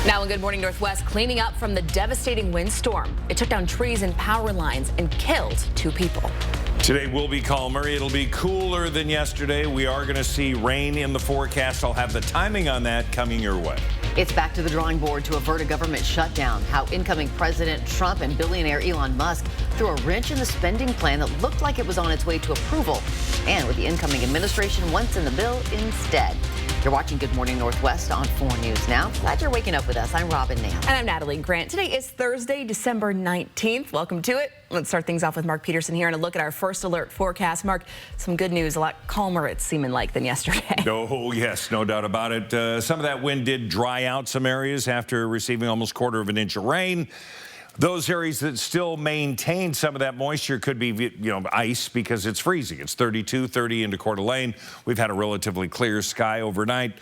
Now in Good Morning Northwest, cleaning up from the devastating windstorm. It took down trees and power lines and killed 2 people. Today will be calmer. It'll be cooler than yesterday. We are going to see rain in the forecast. I'll have the timing on that coming your way. It's back to the drawing board to avert a government shutdown. How incoming President Trump and billionaire Elon Musk threw a wrench in the spending plan that looked like it was on its way to approval. And what the incoming administration wants in the bill instead. You're watching Good Morning Northwest on 4 News Now. Glad you're waking up with us. I'm Robin Nail. And I'm Natalie Grant. Today is Thursday, December 19th. Welcome to it. Let's start things off with Mark Peterson here and a look at our first alert forecast. Mark, some good news, a lot calmer it's seeming like than yesterday. Oh, yes, no doubt about it. Some of that wind did dry out some areas after receiving almost 1/4 inch of rain. Those areas that still maintain some of that moisture could be, ice because it's freezing. It's 30 into Coeur d'Alene. We've had a relatively clear sky overnight.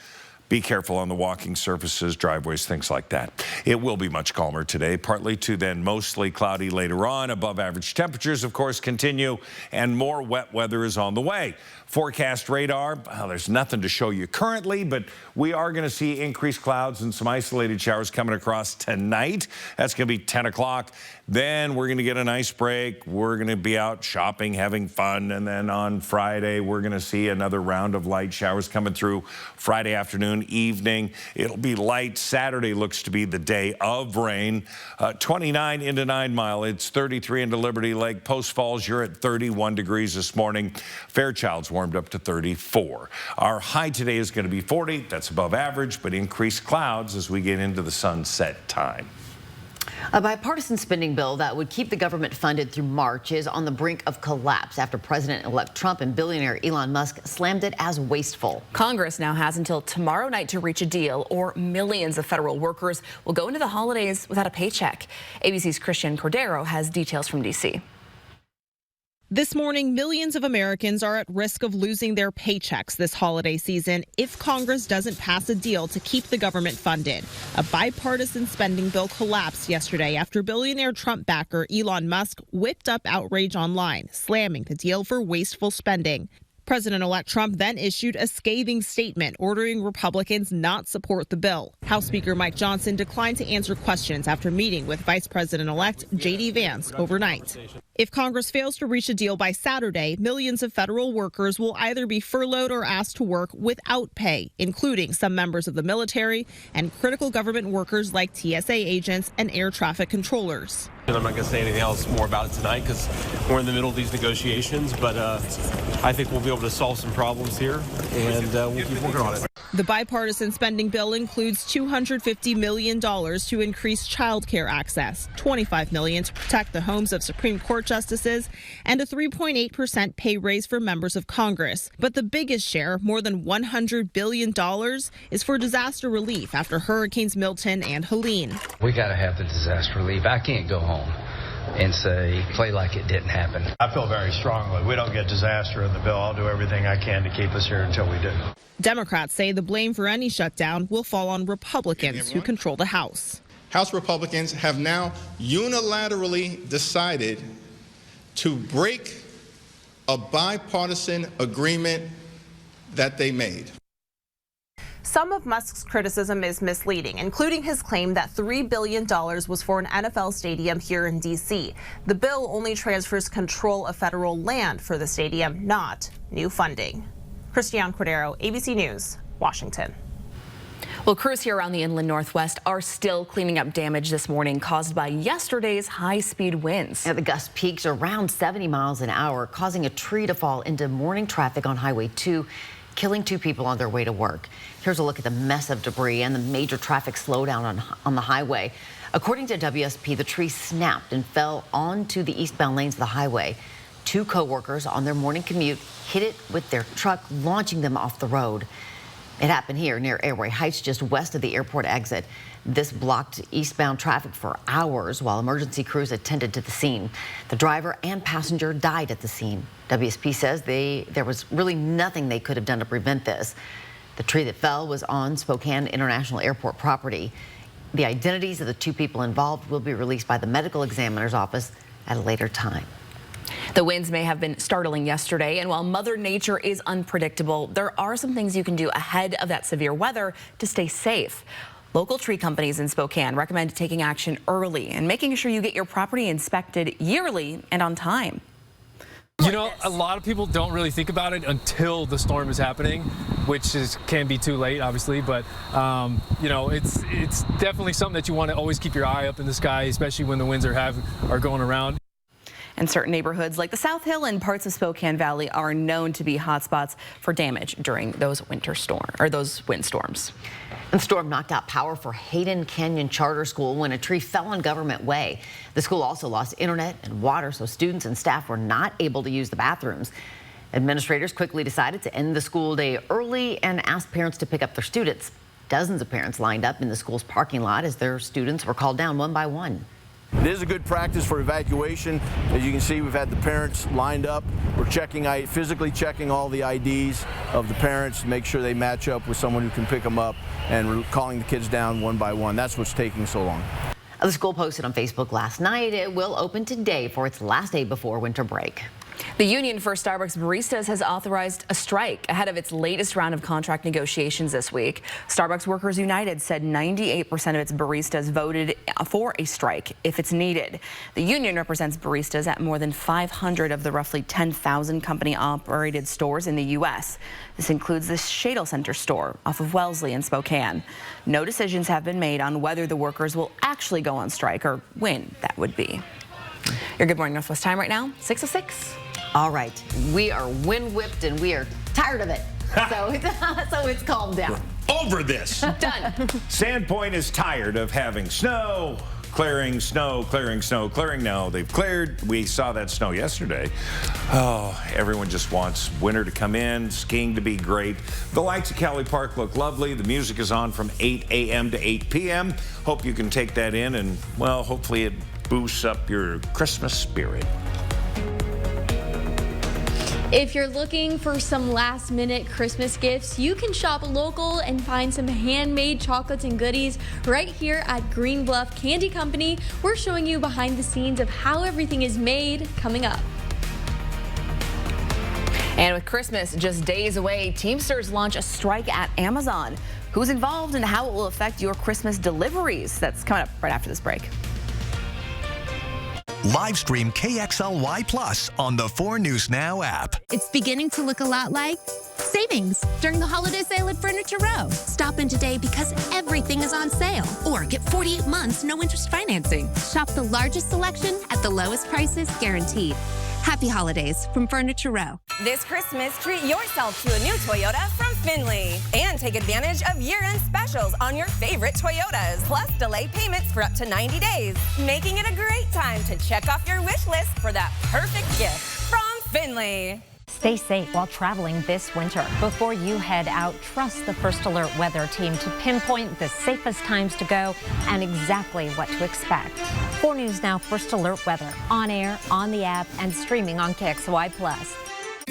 Be careful on the walking surfaces, driveways, things like that. It will be much calmer today, partly to then mostly cloudy later on. Above average temperatures, of course, continue, and more wet weather is on the way. Forecast radar, well, there's nothing to show you currently, but we are going to see increased clouds and some isolated showers coming across tonight. That's going to be 10 o'clock. Then we're going to get a nice break. We're going to be out shopping, having fun. And then on Friday, we're going to see another round of light showers coming through Friday afternoon, evening. It'll be light. Saturday looks to be the day of rain. 29 into 9 Mile. It's 33 into Liberty Lake. Post Falls, you're at 31 degrees this morning. Fairchild's warmed up to 34. Our high today is going to be 40. That's above average, but increased clouds as we get into the sunset time. A bipartisan spending bill that would keep the government funded through March is on the brink of collapse after President-elect Trump and billionaire Elon Musk slammed it as wasteful. Congress now has until tomorrow night to reach a deal, or millions of federal workers will go into the holidays without a paycheck. ABC's Christian Cordero has details from D.C. This morning, millions of Americans are at risk of losing their paychecks this holiday season if Congress doesn't pass a deal to keep the government funded. A bipartisan spending bill collapsed yesterday after billionaire Trump backer Elon Musk whipped up outrage online, slamming the deal for wasteful spending. President-elect Trump then issued a scathing statement ordering Republicans not support the bill. House Speaker Mike Johnson declined to answer questions after meeting with Vice President-elect J.D. Vance overnight. If Congress fails to reach a deal by Saturday, millions of federal workers will either be furloughed or asked to work without pay, including some members of the military and critical government workers like TSA agents and air traffic controllers. I'm not going to say anything else more about it tonight because we're in the middle of these negotiations, but I think we'll be able to solve some problems here, and we'll keep working on it. The bipartisan spending bill includes $250 million to increase child care access, $25 million to protect the homes of Supreme Court justices, and a 3.8% pay raise for members of Congress. But the biggest share, more than $100 billion, is for disaster relief after Hurricanes Milton and Helene. We got to have the disaster relief. I can't go home and play like it didn't happen. I feel very strongly. We don't get disaster in the bill. I'll do everything I can to keep us here until we do. Democrats say the blame for any shutdown will fall on Republicans who control the House. House Republicans have now unilaterally decided to break a bipartisan agreement that they made. Some of Musk's criticism is misleading, including his claim that $3 billion was for an NFL stadium here in D.C. The bill only transfers control of federal land for the stadium, not new funding. Christian Cordero, ABC News, Washington. Well, crews here around the inland Northwest are still cleaning up damage this morning caused by yesterday's high-speed winds. Now, the gust peaks around 70 miles an hour, causing a tree to fall into morning traffic on Highway 2, killing 2 people on their way to work. Here's a look at the mess of debris and the major traffic slowdown on the highway. According to WSP, the tree snapped and fell onto the eastbound lanes of the highway. 2 co-workers on their morning commute hit it with their truck, launching them off the road. It happened here near Airway Heights, just west of the airport exit. This blocked eastbound traffic for hours while emergency crews attended to the scene. The driver and passenger died at the scene. WSP says there was really nothing they could have done to prevent this. The tree that fell was on Spokane International Airport property. The identities of the 2 people involved will be released by the medical examiner's office at a later time. The winds may have been startling yesterday, and while Mother Nature is unpredictable, there are some things you can do ahead of that severe weather to stay safe. Local tree companies in Spokane recommend taking action early and making sure you get your property inspected yearly and on time. You know, a lot of people don't really think about it until the storm is happening, which can be too late, obviously. But, you know, it's definitely something that you want to always keep your eye up in the sky, especially when the winds are going around. And certain neighborhoods like the South Hill and parts of Spokane Valley are known to be hotspots for damage during those those windstorms. The storm knocked out power for Hayden Canyon Charter School when a tree fell on Government Way. The school also lost internet and water, so students and staff were not able to use the bathrooms. Administrators quickly decided to end the school day early and asked parents to pick up their students. Dozens of parents lined up in the school's parking lot as their students were called down one by one. It is a good practice for evacuation. As you can see, we've had the parents lined up. We're physically checking all the IDs of the parents to make sure they match up with someone who can pick them up, and we're calling the kids down one by one. That's what's taking so long. The school posted on Facebook last night it will open today for its last day before winter break. The union for Starbucks baristas has authorized a strike ahead of its latest round of contract negotiations this week. Starbucks Workers United said 98% of its baristas voted for a strike if it's needed. The union represents baristas at more than 500 of the roughly 10,000 company-operated stores in the U.S. This includes the Shadle Center store off of Wellesley in Spokane. No decisions have been made on whether the workers will actually go on strike or when that would be. Your Good Morning Northwest time right now, 6:06. All right, we are wind whipped and we are tired of it. So it's calmed down. Over this. Done. Sandpoint is tired of having snow, clearing, snow, clearing, snow, clearing. Now they've cleared. We saw that snow yesterday. Oh, everyone just wants winter to come in, skiing to be great. The lights at Cali Park look lovely. The music is on from 8 a.m. to 8 p.m. Hope you can take that in and, well, hopefully it boosts up your Christmas spirit. If you're looking for some last-minute Christmas gifts, you can shop local and find some handmade chocolates and goodies right here at Green Bluff Candy Company. We're showing you behind the scenes of how everything is made coming up. And with Christmas just days away, Teamsters launch a strike at Amazon. Who's involved and how it will affect your Christmas deliveries? That's coming up right after this break. Live stream KXLY Plus on the 4 News Now app. It's beginning to look a lot like savings during the holiday sale at Furniture Row. Stop in today because everything is on sale. Or get 48 months no interest financing. Shop the largest selection at the lowest prices guaranteed. Happy holidays from Furniture Row. This Christmas, treat yourself to a new Toyota from Findlay. And take advantage of year-end specials on your favorite Toyotas. Plus, delay payments for up to 90 days. Making it a great time to check off your wish list for that perfect gift from Findlay. Stay safe while traveling this winter. Before you head out, trust the First Alert weather team to pinpoint the safest times to go and exactly what to expect. 4 News Now First Alert weather on air, on the app, and streaming on KXLY Plus.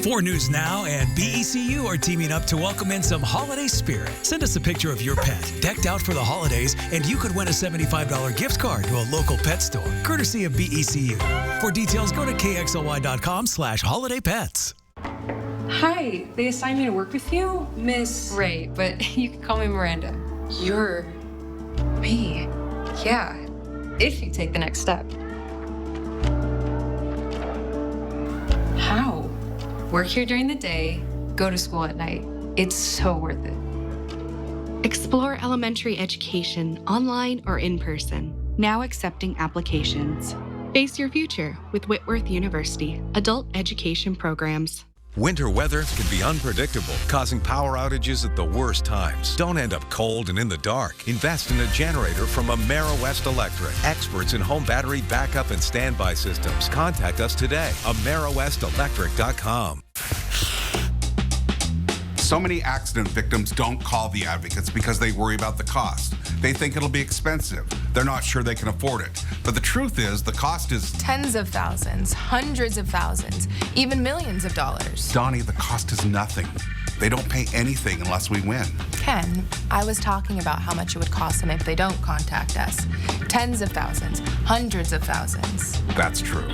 4 News Now and BECU are teaming up to welcome in some holiday spirit. Send us a picture of your pet decked out for the holidays, and you could win a $75 gift card to a local pet store, courtesy of BECU. For details, go to KXLY.com/holidaypets. Hi, they assigned me to work with you, Miss... Right, but you can call me Miranda. You're... me. Yeah, if you take the next step. How? Work here during the day, go to school at night. It's so worth it. Explore elementary education online or in person. Now accepting applications. Face your future with Whitworth University. Adult education programs. Winter weather can be unpredictable, causing power outages at the worst times. Don't end up cold and in the dark. Invest in a generator from AmeriWest Electric. Experts in home battery backup and standby systems. Contact us today. AmeriWestElectric.com. So many accident victims don't call the advocates because they worry about the cost. They think it'll be expensive. They're not sure they can afford it. But the truth is, the cost is tens of thousands, hundreds of thousands, even millions of dollars. Donnie, the cost is nothing. They don't pay anything unless we win. Ken, I was talking about how much it would cost them if they don't contact us. Tens of thousands, hundreds of thousands. That's true.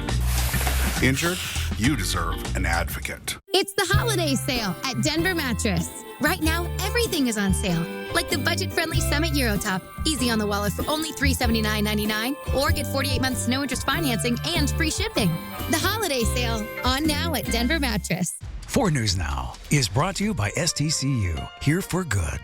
Injured? You deserve an advocate. It's the holiday sale at Denver Mattress. Right now, everything is on sale. like the budget-friendly Summit Eurotop. Easy on the wallet for only $379.99, or get 48 months no interest financing and free shipping. The holiday sale, on now at Denver Mattress. 4 News Now is brought to you by STCU, here for good.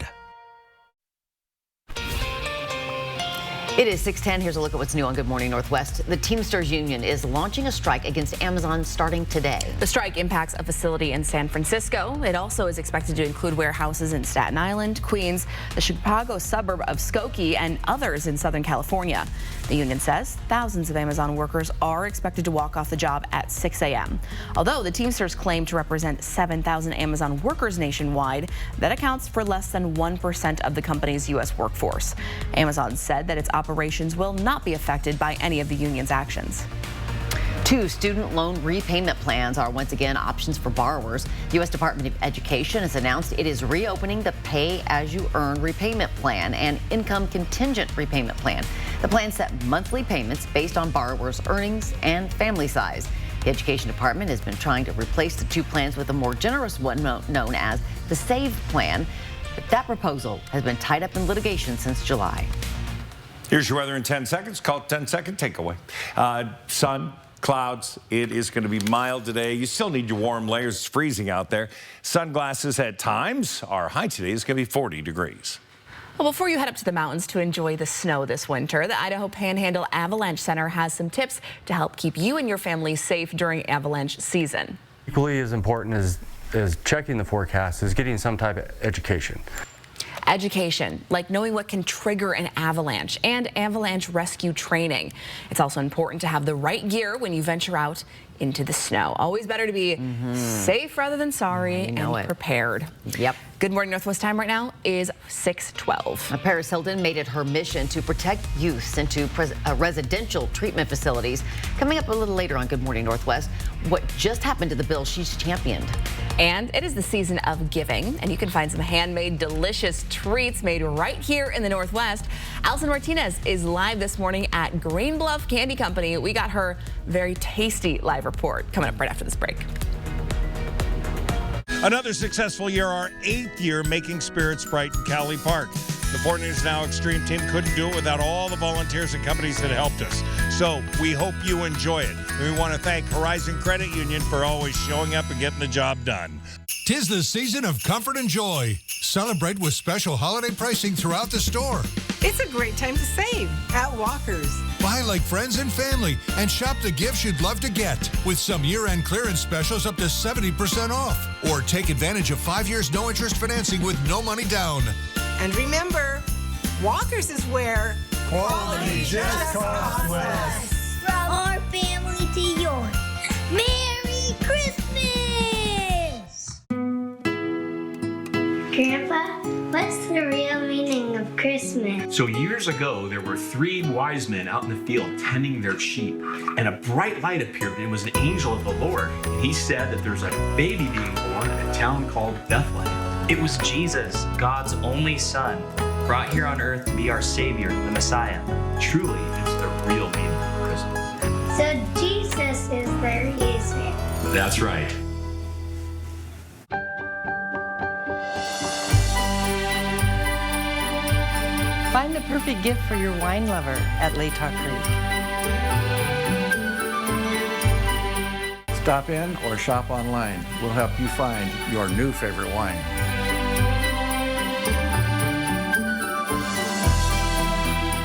It is 6:10. Here's a look at what's new on Good Morning Northwest. The Teamsters Union is launching a strike against Amazon starting today. The strike impacts a facility in San Francisco. It also is expected to include warehouses in Staten Island, Queens, the Chicago suburb of Skokie, and others in Southern California. The union says thousands of Amazon workers are expected to walk off the job at 6 a.m. Although the Teamsters claim to represent 7,000 Amazon workers nationwide, that accounts for less than 1% of the company's U.S. workforce. Amazon said that its operations will not be affected by any of the union's actions. 2 student loan repayment plans are once again options for borrowers. The U.S. Department of Education has announced it is reopening the pay-as-you-earn repayment plan and income contingent repayment plan. The plan set monthly payments based on borrowers' earnings and family size. The Education Department has been trying to replace the 2 plans with a more generous one known as the SAVE plan, but that proposal has been tied up in litigation since July. Here's your weather in 10 seconds. Call it 10-second takeaway. Sun, clouds. It is going to be mild today. You still need your warm layers. It's freezing out there. Sunglasses at times. Our high today is going to be 40 degrees. Well, before you head up to the mountains to enjoy the snow this winter, the Idaho Panhandle Avalanche Center has some tips to help keep you and your family safe during avalanche season. Equally as important as checking the forecast is getting some type of education. Education, like knowing what can trigger an avalanche, and avalanche rescue training. It's also important to have the right gear when you venture out into the snow. Always better to be safe rather than sorry and prepared. Yep. Good Morning Northwest time right now is 6:12. Paris Hilton made it her mission to protect youth sent to residential treatment facilities. Coming up a little later on Good Morning Northwest, what just happened to the bill she's championed. And it is the season of giving, and you can find some handmade delicious treats made right here in the Northwest. Allison Martinez is live this morning at Green Bluff Candy Company. We got her very tasty live report coming up right after this break. Another successful year, our 8th year making spirits bright in Cowley Park. The 4 News Now Extreme team couldn't do it without all the volunteers and companies that helped us. So we hope you enjoy it. And we want to thank Horizon Credit Union for always showing up and getting the job done. 'Tis the season of comfort and joy. Celebrate with special holiday pricing throughout the store. It's a great time to save at Walker's. Buy like friends and family and shop the gifts you'd love to get with some year-end clearance specials up to 70% off. Or take advantage of 5 years no interest financing with no money down. And remember, Walker's is where quality just costs less. From our family to yours. Merry Christmas! Grandpa, what's the real meaning of Christmas? So years ago, there were 3 wise men out in the field tending their sheep, and a bright light appeared, and it was an angel of the Lord. And he said that there's a baby being born in a town called Bethlehem. It was Jesus, God's only son, brought here on earth to be our Savior, the Messiah. Truly, it's the real meaning of Christmas. So Jesus is the reason. That's right. Find the perfect gift for your wine lover at Latah Creek. Stop in or shop online. We'll help you find your new favorite wine.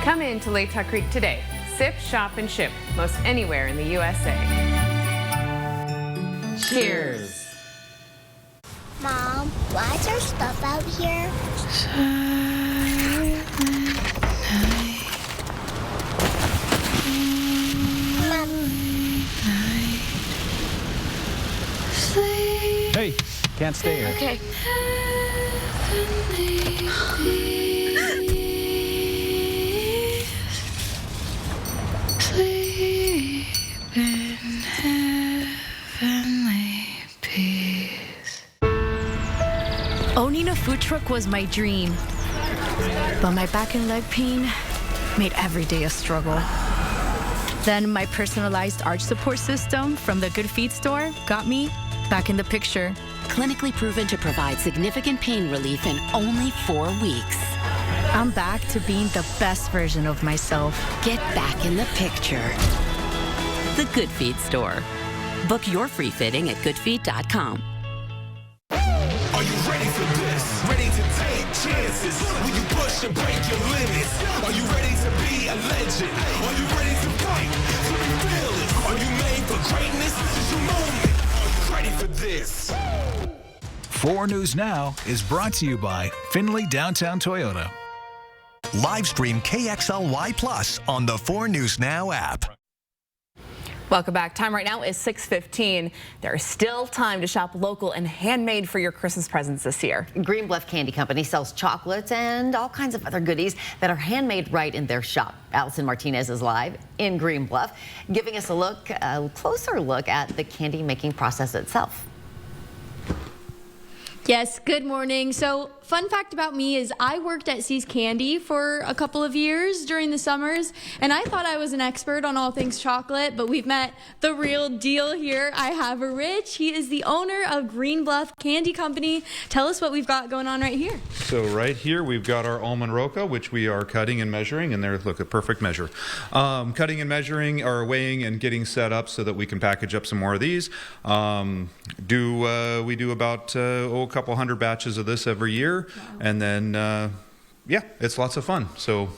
Come in to Latah Creek today. Sip, shop, and ship most anywhere in the USA. Cheers. Mom, why is there stuff out here? Hey, can't stay here. Okay. Owning a food truck was my dream, but my back and leg pain made every day a struggle. Then my personalized arch support system from the Good Feet store got me back in the picture. Clinically proven to provide significant pain relief in only 4 weeks. I'm back to being the best version of myself. Get back in the picture. The Good Feet store. Book your free fitting at goodfeet.com. Are you ready for this? Ready to take chances? Will you push and break your limits? Are you ready to be a legend? Are you ready to fight to be fearless? Are you made for greatness? This is your moment. Are you ready for this? 4 News Now is brought to you by Findlay Downtown Toyota. Live stream KXLY Plus on the 4 News Now app. Welcome back. Time right now is 6:15. There is still time to shop local and handmade for your Christmas presents this year. Green Bluff Candy Company sells chocolates and all kinds of other goodies that are handmade right in their shop. Allison Martinez is live in Green Bluff, giving us a closer look at the candy making process itself. Yes, good morning. So, fun fact about me is I worked at See's Candy for a couple of years during the summers, and I thought I was an expert on all things chocolate, but we've met the real deal here. I have Rich. He is the owner of Green Bluff Candy Company. Tell us what we've got going on right here. So right here we've got our almond roca, which we are cutting and measuring, and there, look, a perfect measure. Cutting and measuring, or weighing and getting set up so that we can package up some more of these. We do about a couple hundred batches of this every year. Wow. And then, yeah, it's lots of fun. So.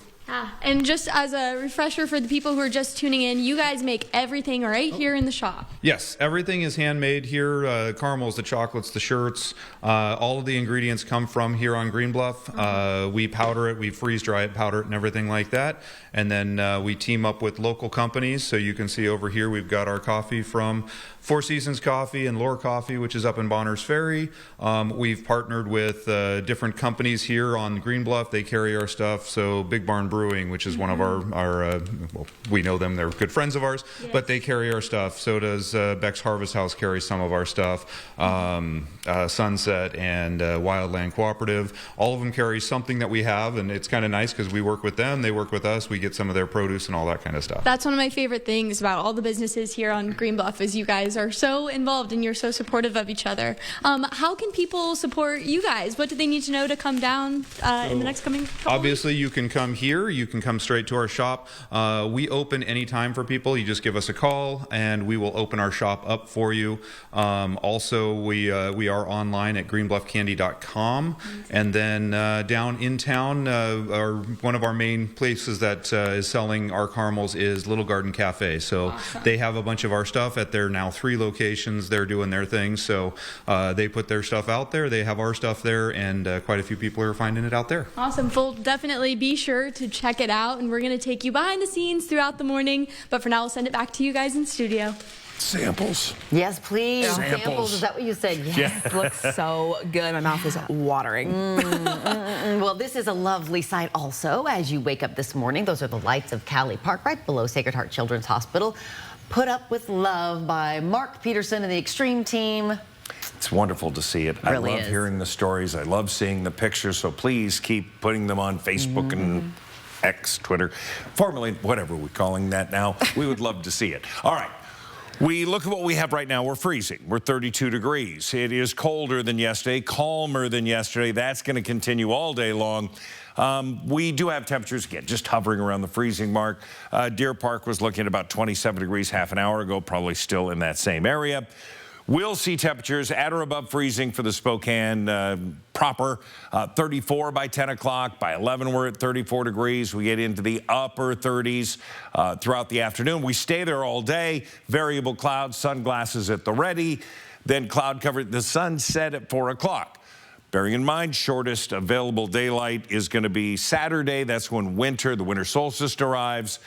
And just as a refresher for the people who are just tuning in, you guys make everything right here in the shop. Yes, everything is handmade here. Caramels, the chocolates, the shirts, all of the ingredients come from here on Green Bluff. We powder it, we freeze dry it, powder it, and everything like that. And then we team up with local companies. So you can see over here we've got our coffee from Four Seasons Coffee and Lore Coffee, which is up in Bonners Ferry. We've partnered with different companies here on Green Bluff. They carry our stuff. So Big Barn Brewing, which is one of our well, we know them, they're good friends of ours, yes. But they carry our stuff. So does Beck's Harvest House carry some of our stuff. Sunset and Wildland Cooperative, all of them carry something that we have, and it's kind of nice because we work with them, they work with us, we get some of their produce and all that kind of stuff. That's one of my favorite things about all the businesses here on Green Bluff is you guys are so involved and you're so supportive of each other. How can people support you guys? What do they need to know to come down in the next coming couple Obviously, weeks? You can come here. You can come straight to our shop. We open anytime for people. You just give us a call, and we will open our shop up for you. Also, we are online at greenbluffcandy.com. And then down in town, one of our main places that is selling our caramels is Little Garden Cafe. So awesome. They have a bunch of our stuff at their now 3 locations. They're doing their thing. So they put their stuff out there. They have our stuff there, and quite a few people are finding it out there. Awesome. Well, definitely be sure to check it out, and we're going to take you behind the scenes throughout the morning. But for now, we'll send it back to you guys in studio. Samples. Yes, please. Samples. Is that what you said? Yes. Yeah. It looks so good. My mouth is watering. Well, this is a lovely sight also as you wake up this morning. Those are the lights of Cali Park right below Sacred Heart Children's Hospital. Put up with love by Mark Peterson and the Extreme team. It's wonderful to see it. Really I love hearing the stories. I love seeing the pictures. So please keep putting them on Facebook and X, Twitter, formerly whatever we're calling that now. We would love to see it. All right. We look at what we have right now. We're freezing. We're 32 degrees. It is colder than yesterday, calmer than yesterday. That's going to continue all day long. We do have temperatures, again, just hovering around the freezing mark. Deer Park was looking at about 27 degrees half an hour ago, probably still in that same area. We'll see temperatures at or above freezing for the Spokane proper. 34 by 10 o'clock. By 11, we're at 34 degrees. We get into the upper 30s throughout the afternoon. We stay there all day. Variable clouds, sunglasses at the ready. Then cloud cover. The sun set at 4 o'clock. Bearing in mind, shortest available daylight is going to be Saturday. That's when the winter solstice arrives.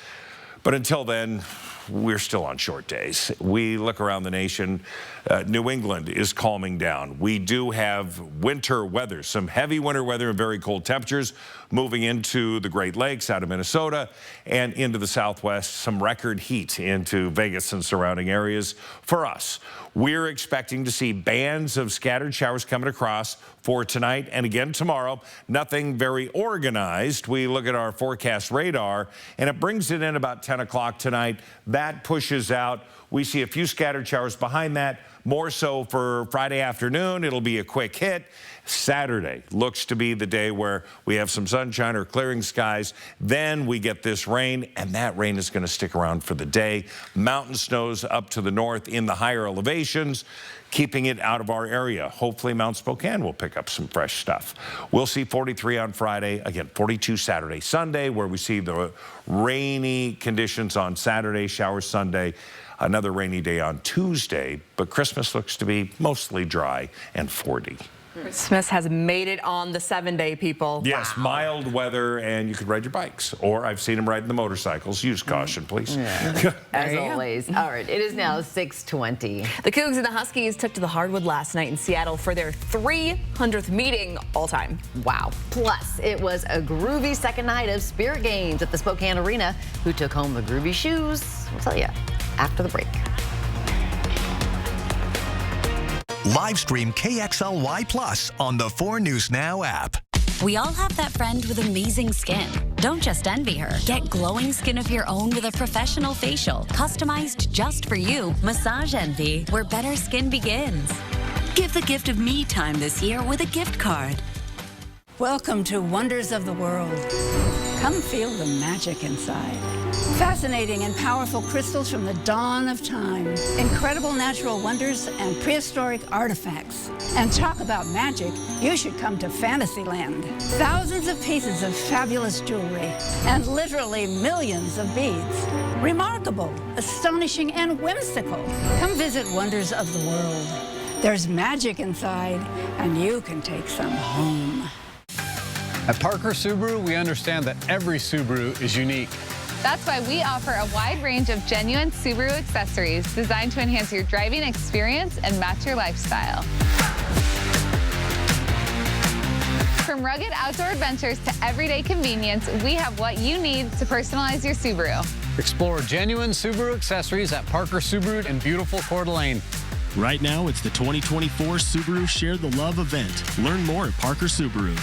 But until then, we're still on short days. We look around the nation. New England is calming down. We do have winter weather, some heavy winter weather and very cold temperatures moving into the Great Lakes out of Minnesota and into the Southwest. Some record heat into Vegas and surrounding areas for us. We're expecting to see bands of scattered showers coming across for tonight and again tomorrow. Nothing very organized. We look at our forecast radar, and it brings it in about 10 o'clock tonight. That pushes out. We see a few scattered showers behind that. More so for Friday afternoon. It'll be a quick hit. Saturday looks to be the day where we have some sunshine or clearing skies. Then we get this rain, and that rain is going to stick around for the day. Mountain snows up to the north in the higher elevations, keeping it out of our area. Hopefully Mount Spokane will pick up some fresh stuff. We'll see 43 on Friday, again 42 Saturday, Sunday, where we see the rainy conditions on Saturday, showers Sunday, another rainy day on Tuesday, but Christmas looks to be mostly dry and 40. Christmas has made it on the 7-day, people. Yes, wow. Mild weather, and you could ride your bikes. Or I've seen them riding the motorcycles. Use caution, please. Yeah. As always. All right, it is now 6:20. The Cougs and the Huskies took to the hardwood last night in Seattle for their 300th meeting all time. Wow. Plus, it was a groovy second night of Spirit Games at the Spokane Arena. Who took home the groovy shoes? We'll tell you after the break. Live stream KXLY Plus on the 4 News Now app. We all have that friend with amazing skin. Don't just envy her. Get glowing skin of your own with a professional facial, customized just for you. Massage Envy, where better skin begins. Give the gift of me time this year with a gift card. Welcome to Wonders of the World. Come feel the magic inside. Fascinating and powerful crystals from the dawn of time. Incredible natural wonders and prehistoric artifacts. And talk about magic, you should come to Fantasyland. Thousands of pieces of fabulous jewelry and literally millions of beads. Remarkable, astonishing, and whimsical. Come visit Wonders of the World. There's magic inside, and you can take some home. At Parker Subaru, we understand that every Subaru is unique. That's why we offer a wide range of genuine Subaru accessories designed to enhance your driving experience and match your lifestyle. From rugged outdoor adventures to everyday convenience, we have what you need to personalize your Subaru. Explore genuine Subaru accessories at Parker Subaru in beautiful Coeur d'Alene. Right now, it's the 2024 Subaru Share the Love event. Learn more at Parker Subaru.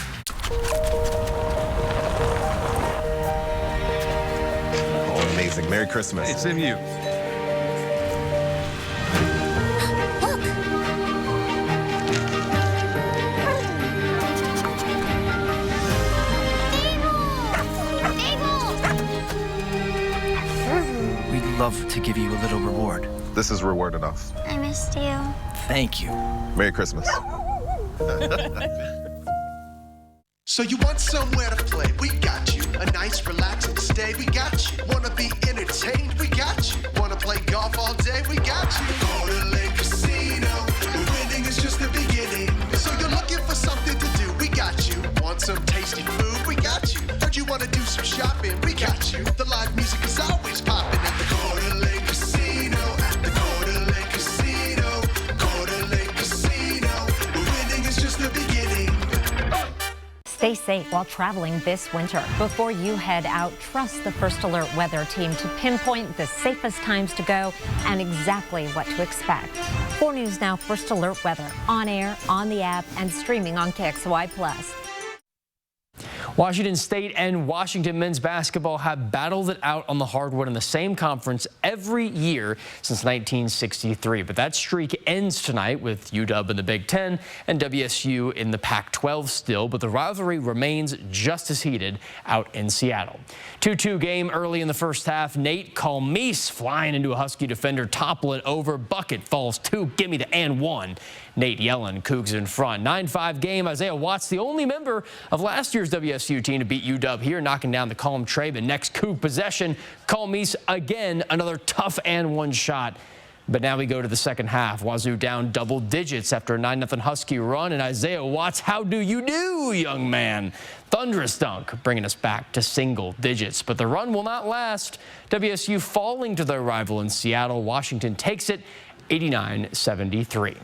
Oh, amazing. Merry Christmas. It's in you. We'd love to give you a little reward. This is reward enough. I missed you. Thank you. Merry Christmas. So you want somewhere to play? We got you. A nice, relaxing stay? We got you. Wanna be entertained? We got you. Wanna play golf all day? We got you. Coeur d'Alene Casino. Winning is just the beginning. So you're looking for something to do? We got you. Want some tasty food? We got you. Heard you wanna do some shopping? We got you. The live music is always popping at the Coeur d'Alene Casino. At the Coeur d'Alene Casino. Coeur d'Alene Casino. Winning is just the beginning. Stay safe while traveling this winter. Before you head out, trust the First Alert weather team to pinpoint the safest times to go and exactly what to expect. 4 News Now First Alert weather on air, on the app, and streaming on KXLY Plus. Washington State and Washington men's basketball have battled it out on the hardwood in the same conference every year since 1963. But that streak ends tonight with UW in the Big Ten and WSU in the Pac-12 still. But the rivalry remains just as heated out in Seattle. 2-2 game early in the first half. Nate Calmese flying into a Husky defender, topple it over. Bucket falls 2. Give me the and 1. Nate Yellen, Cougs in front. 9-5 game. Isaiah Watts, the only member of last year's WSU team to beat UW here, knocking down the Colm Trey. But next Coug possession, Calmese again, another tough and 1 shot. But now we go to the second half. Wazoo down double digits after a 9-0 Husky run. And Isaiah Watts, how do you do, young man? Thunderous dunk, bringing us back to single digits. But the run will not last. WSU falling to their rival in Seattle. Washington takes it 89-73.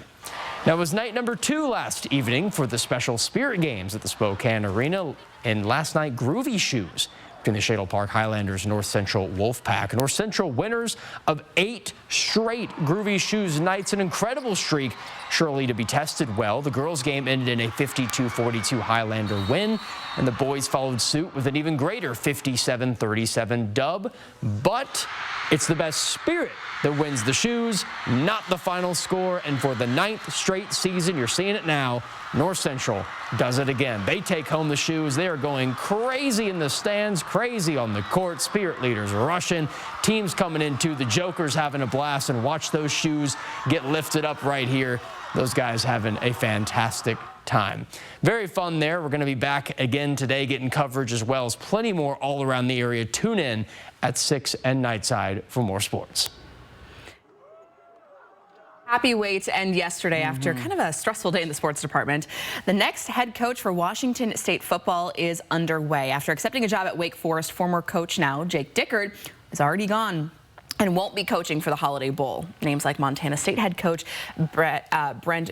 Now, it was night number 2 last evening for the special Spirit Games at the Spokane Arena. And last night, groovy shoes between the Shadle Park Highlanders and North Central Wolfpack. North Central winners of 8 straight groovy shoes nights, an incredible streak surely to be tested well. The girls' game ended in a 52-42 Highlander win, and the boys followed suit with an even greater 57-37 dub. But It's the best spirit that wins the shoes, not the final score. And for the 9th straight season, you're seeing it now, North Central does it again. They take home the shoes. They are going crazy in the stands, crazy on the court. Spirit leaders rushing. Teams coming in too. The Jokers having a blast. And watch those shoes get lifted up right here. Those guys having a fantastic time. Very fun there. We're going to be back again today getting coverage as well as plenty more all around the area. Tune in at 6 and Nightside for more sports. Happy way to end yesterday after kind of a stressful day in the sports department. The next head coach for Washington State football is underway. After accepting a job at Wake Forest, former coach now Jake Dickert is already gone and won't be coaching for the Holiday Bowl. Names like Montana State head coach Brent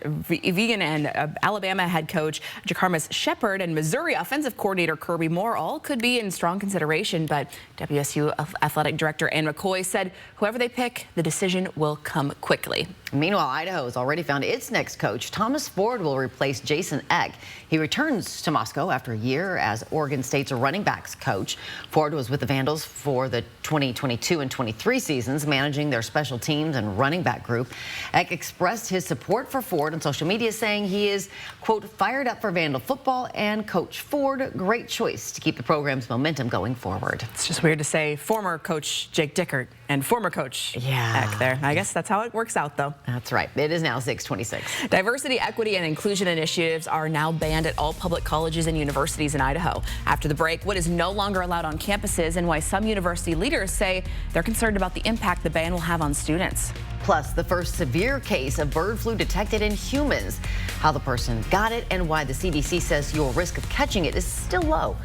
Vigen and Alabama head coach Jacarmus Shepard and Missouri offensive coordinator Kirby Moore all could be in strong consideration, but WSU athletic director Ann McCoy said whoever they pick, the decision will come quickly. Meanwhile, Idaho has already found its next coach. Thomas Ford will replace Jason Eck. He returns to Moscow after a year as Oregon State's running backs coach. Ford was with the Vandals for the 2022 and 23 seasons, managing their special teams and running back group. Eck expressed his support for Ford on social media, saying he is, quote, fired up for Vandal football, and Coach Ford, great choice to keep the program's momentum going forward. It's just weird to say former coach Jake Dickert and former coach Eck there. I guess that's how it works out, though. That's right. It is now 6:26. Diversity, equity, and inclusion initiatives are now banned at all public colleges and universities in Idaho. After the break, what is no longer allowed on campuses and why some university leaders say they're concerned about the impact the ban will have on students. Plus, the first severe case of bird flu detected in humans, how the person got it, and why the CDC says your risk of catching it is still low.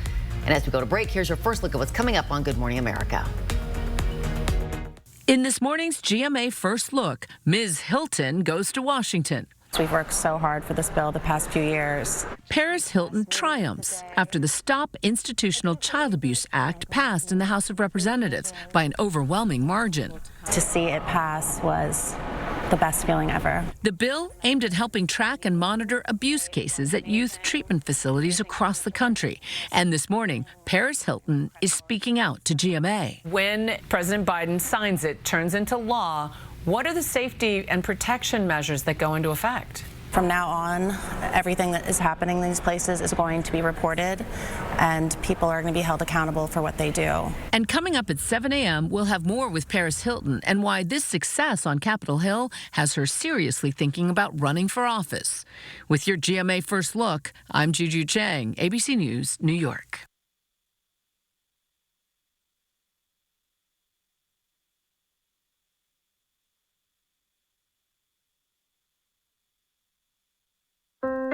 And as we go to break, here's your first look at what's coming up on Good Morning America. In this morning's GMA First Look, Ms. Hilton goes to Washington. We've worked so hard for this bill the past few years. Paris Hilton triumphs after the Stop Institutional Child Abuse Act passed in the House of Representatives by an overwhelming margin. To see it pass was the best feeling ever. The bill aimed at helping track and monitor abuse cases at youth treatment facilities across the country. And this morning, Paris Hilton is speaking out to GMA. When President Biden signs it, turns into law, what are the safety and protection measures that go into effect? From now on, everything that is happening in these places is going to be reported, and people are going to be held accountable for what they do. And coming up at 7 a.m., we'll have more with Paris Hilton and why this success on Capitol Hill has her seriously thinking about running for office. With your GMA First Look, I'm Juju Chang, ABC News, New York.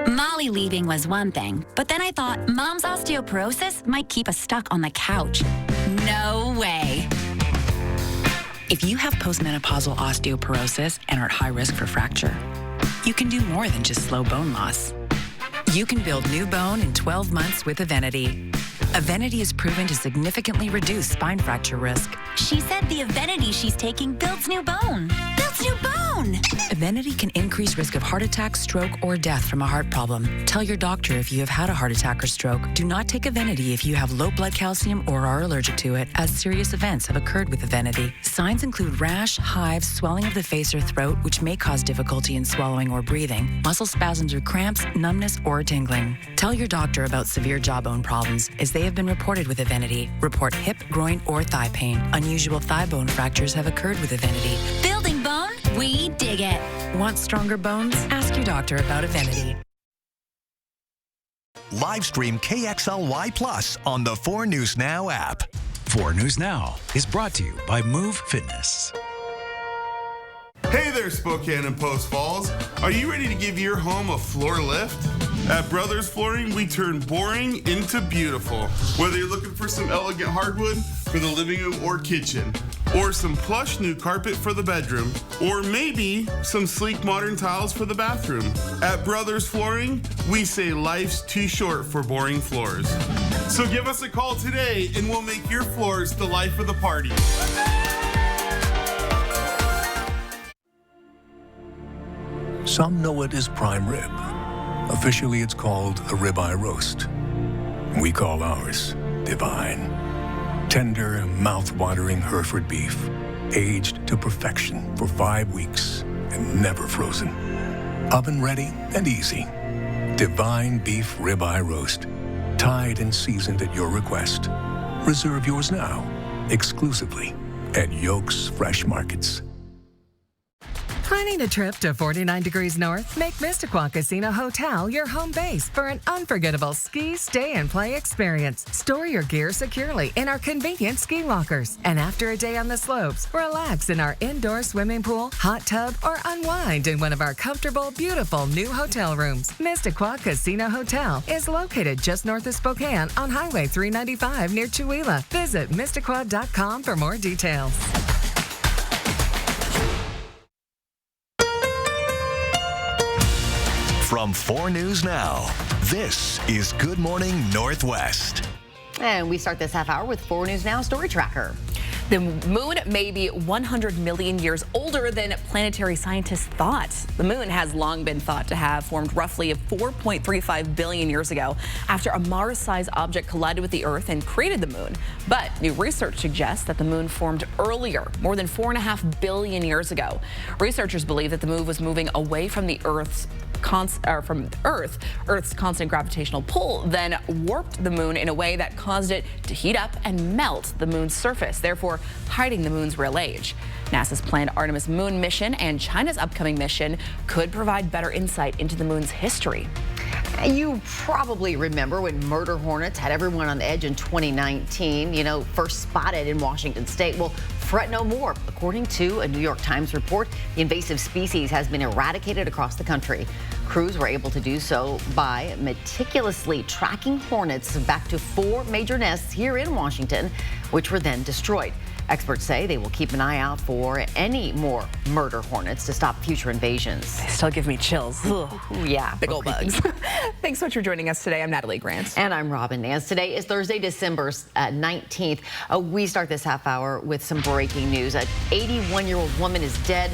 Molly leaving was one thing, but then I thought Mom's osteoporosis might keep us stuck on the couch. No way. If you have postmenopausal osteoporosis and are at high risk for fracture, you can do more than just slow bone loss. You can build new bone in 12 months with Evenity. Evenity is proven to significantly reduce spine fracture risk. She said the Evenity she's taking builds new bone. Builds new bone! Evenity can increase risk of heart attack, stroke, or death from a heart problem. Tell your doctor if you have had a heart attack or stroke. Do not take Evenity if you have low blood calcium or are allergic to it, as serious events have occurred with Evenity. Signs include rash, hives, swelling of the face or throat, which may cause difficulty in swallowing or breathing, muscle spasms or cramps, numbness, or tingling. Tell your doctor about severe jawbone problems, as they have been reported with Evenity. Report hip, groin, or thigh pain. Unusual thigh bone fractures have occurred with Evenity. Building bone? We dig it. Want stronger bones? Ask your doctor about Evenity. Live stream KXLY Plus on the 4 News Now app. 4 News Now is brought to you by Move Fitness. Hey there, Spokane and Post Falls. Are you ready to give your home a floor lift? At Brothers Flooring, we turn boring into beautiful. Whether you're looking for some elegant hardwood for the living room or kitchen, or some plush new carpet for the bedroom, or maybe some sleek modern tiles for the bathroom. At Brothers Flooring, we say life's too short for boring floors. So give us a call today and we'll make your floors the life of the party. Some know it as prime rib. Officially, it's called a ribeye roast. We call ours divine. Tender, mouth-watering Hereford beef. aged to perfection for 5 weeks and never frozen. Oven ready and easy. Divine beef ribeye roast. Tied and seasoned at your request. Reserve yours now, exclusively at Yolk's Fresh Markets. Planning a trip to 49 degrees north? Make Mistaqua Casino Hotel your home base for an unforgettable ski, stay, and play experience. Store your gear securely in our convenient ski lockers. And after a day on the slopes, relax in our indoor swimming pool, hot tub, or unwind in one of our comfortable, beautiful new hotel rooms. Mistaqua Casino Hotel is located just north of Spokane on Highway 395 near Chewelah. Visit Mistaqua.com for more details. From 4 News Now, this is Good Morning Northwest. And we start this half hour with 4 News Now Story Tracker. The moon may be 100 million years older than planetary scientists thought. The moon has long been thought to have formed roughly 4.35 billion years ago after a Mars-sized object collided with the Earth and created the moon. But new research suggests that the moon formed earlier, more than 4.5 billion years ago. Researchers believe that the moon was moving away from the Earth's constant gravitational pull, then warped the moon in a way that caused it to heat up and melt the moon's surface, therefore hiding the moon's real age. NASA's planned Artemis moon mission and China's upcoming mission could provide better insight into the moon's history. You probably remember when murder hornets had everyone on edge in 2019, first spotted in Washington state. Well, fret no more. According to a New York Times report, the invasive species has been eradicated across the country. Crews were able to do so by meticulously tracking hornets back to 4 major nests here in Washington, which were then destroyed. Experts say they will keep an eye out for any more murder hornets to stop future invasions. They still give me chills. Ooh, yeah. Big old bugs. Thanks so much for joining us today. I'm Natalie Grant. And I'm Robin Nance. Today is Thursday, December 19th. We start this half hour with some breaking news. An 81-year-old woman is dead.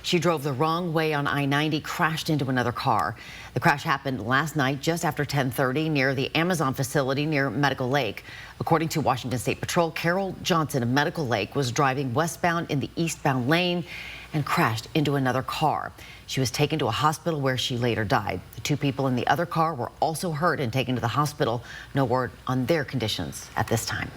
She drove the wrong way on I-90, crashed into another car. The crash happened last night just after 10:30 near the Amazon facility near Medical Lake. According to Washington State Patrol, Carol Johnson of Medical Lake was driving westbound in the eastbound lane and crashed into another car. She was taken to a hospital where she later died. The 2 people in the other car were also hurt and taken to the hospital. No word on their conditions at this time.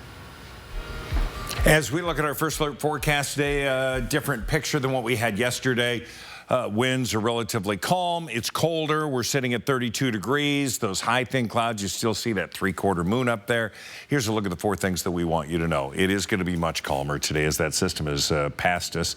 As we look at our first alert forecast today, a different picture than what we had yesterday. Winds are relatively calm. It's colder. We're sitting at 32 degrees. Those high thin clouds, you still see that 3/4 moon up there. Here's a look at the 4 things that we want you to know. It is going to be much calmer today as that system is past us.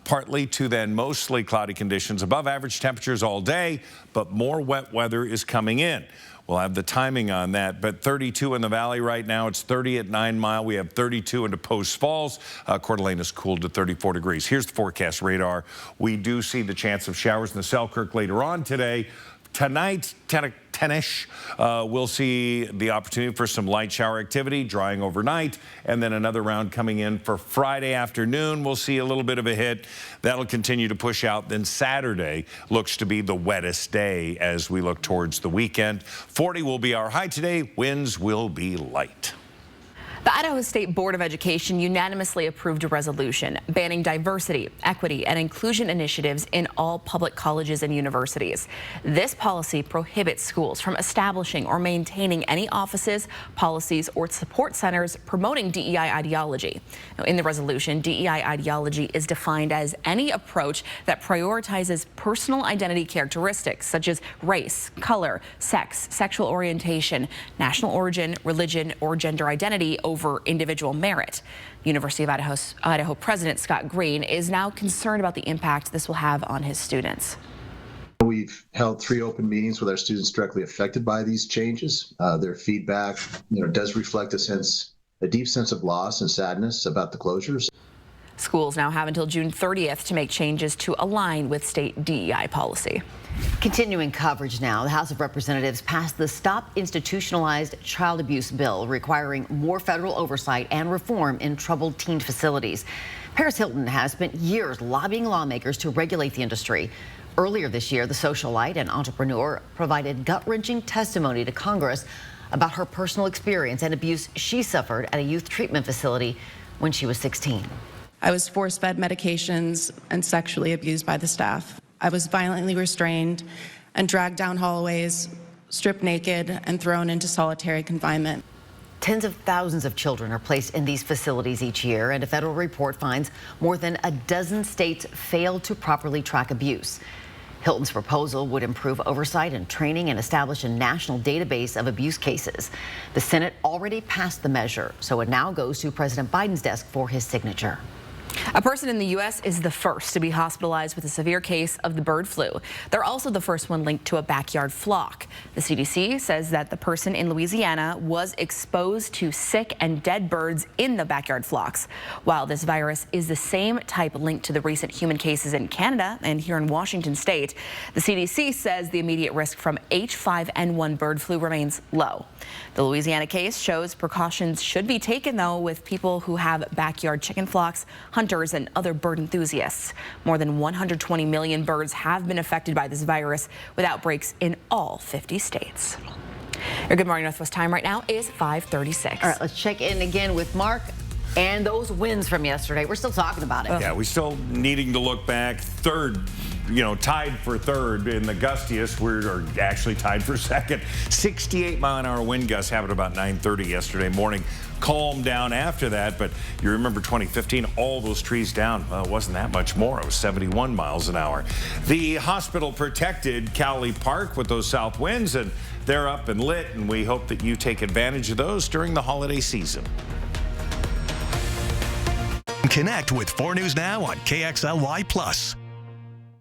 Partly to then mostly cloudy conditions, above average temperatures all day, but more wet weather is coming in. We'll have the timing on that, but 32 in the valley right now. It's 30 at 9 Mile. We have 32 into Post Falls. Coeur d'Alene is cooled to 34 degrees. Here's the forecast radar. We do see the chance of showers in the Selkirk later on today. Tonight, 10-ish, we'll see the opportunity for some light shower activity, drying overnight, and then another round coming in for Friday afternoon. We'll see a little bit of a hit. That'll continue to push out. Then Saturday looks to be the wettest day as we look towards the weekend. 40 will be our high today. Winds will be light. The Idaho State Board of Education unanimously approved a resolution banning diversity, equity, and inclusion initiatives in all public colleges and universities. This policy prohibits schools from establishing or maintaining any offices, policies, or support centers promoting DEI ideology. Now, in the resolution, DEI ideology is defined as any approach that prioritizes personal identity characteristics such as race, color, sex, sexual orientation, national origin, religion, or gender identity over individual merit. University of Idaho President Scott Green is now concerned about the impact this will have on his students. We've held 3 open meetings with our students directly affected by these changes. Their feedback, does reflect a deep sense of loss and sadness about the closures. Schools now have until June 30th to make changes to align with state DEI policy. Continuing coverage now, the House of Representatives passed the Stop Institutionalized Child Abuse bill, requiring more federal oversight and reform in troubled teen facilities. Paris Hilton has spent years lobbying lawmakers to regulate the industry. Earlier this year, the socialite and entrepreneur provided gut-wrenching testimony to Congress about her personal experience and abuse she suffered at a youth treatment facility when she was 16. I was force-fed medications and sexually abused by the staff. I was violently restrained and dragged down hallways, stripped naked, and thrown into solitary confinement. Tens of thousands of children are placed in these facilities each year, and a federal report finds more than a dozen states fail to properly track abuse. Hilton's proposal would improve oversight and training and establish a national database of abuse cases. The Senate already passed the measure, so it now goes to President Biden's desk for his signature. A person in the U.S. is the first to be hospitalized with a severe case of the bird flu. They're also the first one linked to a backyard flock. The CDC says that the person in Louisiana was exposed to sick and dead birds in the backyard flocks. While this virus is the same type linked to the recent human cases in Canada and here in Washington state, the CDC says the immediate risk from H5N1 bird flu remains low. The Louisiana case shows precautions should be taken, though, with people who have backyard chicken flocks, hunters, and other bird enthusiasts. More than 120 million birds have been affected by this virus, with outbreaks in all 50 states. Your Good Morning Northwest time right now is 5:36. All right, let's check in again with Mark and those wins from yesterday. We're still talking about it. Yeah, we still needing to look back. Third, tied for third in the gustiest. We're actually tied for second. 68-mile-an-hour wind gusts happened about 9:30 yesterday morning. Calmed down after that, but you remember 2015, all those trees down. Well, it wasn't that much more. It was 71 miles an hour. The hospital protected Cowley Park with those south winds, and they're up and lit, and we hope that you take advantage of those during the holiday season. Connect with 4 News Now on KXLY+.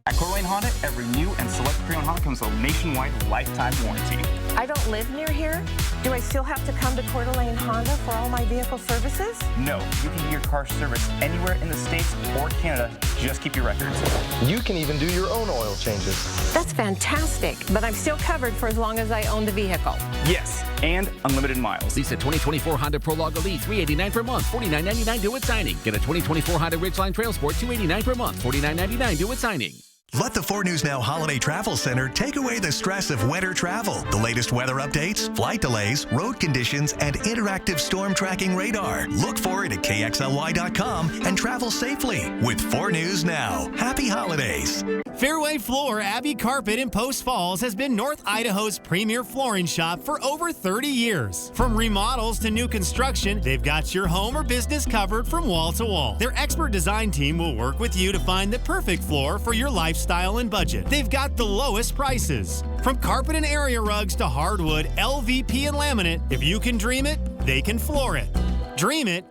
At Coeur d'Alene Honda, every new and select pre-owned Honda comes with a nationwide lifetime warranty. I don't live near here. Do I still have to come to Coeur d'Alene Honda for all my vehicle services? No, you can get your car serviced anywhere in the States or Canada. Just keep your records. You can even do your own oil changes. That's fantastic, but I'm still covered for as long as I own the vehicle. Yes, and unlimited miles. Lease a 2024 Honda Prologue Elite, $389 per month, $49.99 due at signing. Get a 2024 Honda Ridgeline Trail Sport, $289 per month, $49.99 due at signing. Let the 4 News Now Holiday Travel Center take away the stress of winter travel. The latest weather updates, flight delays, road conditions, and interactive storm tracking radar. Look for it at KXLY.com and travel safely with 4 News Now. Happy holidays. Fairway Floor Abbey Carpet in Post Falls has been North Idaho's premier flooring shop for over 30 years. From remodels to new construction, they've got your home or business covered from wall to wall. Their expert design team will work with you to find the perfect floor for your lifestyle and budget. They've got the lowest prices. From carpet and area rugs to hardwood, LVP, and laminate, if you can dream it, they can floor it. Dream it,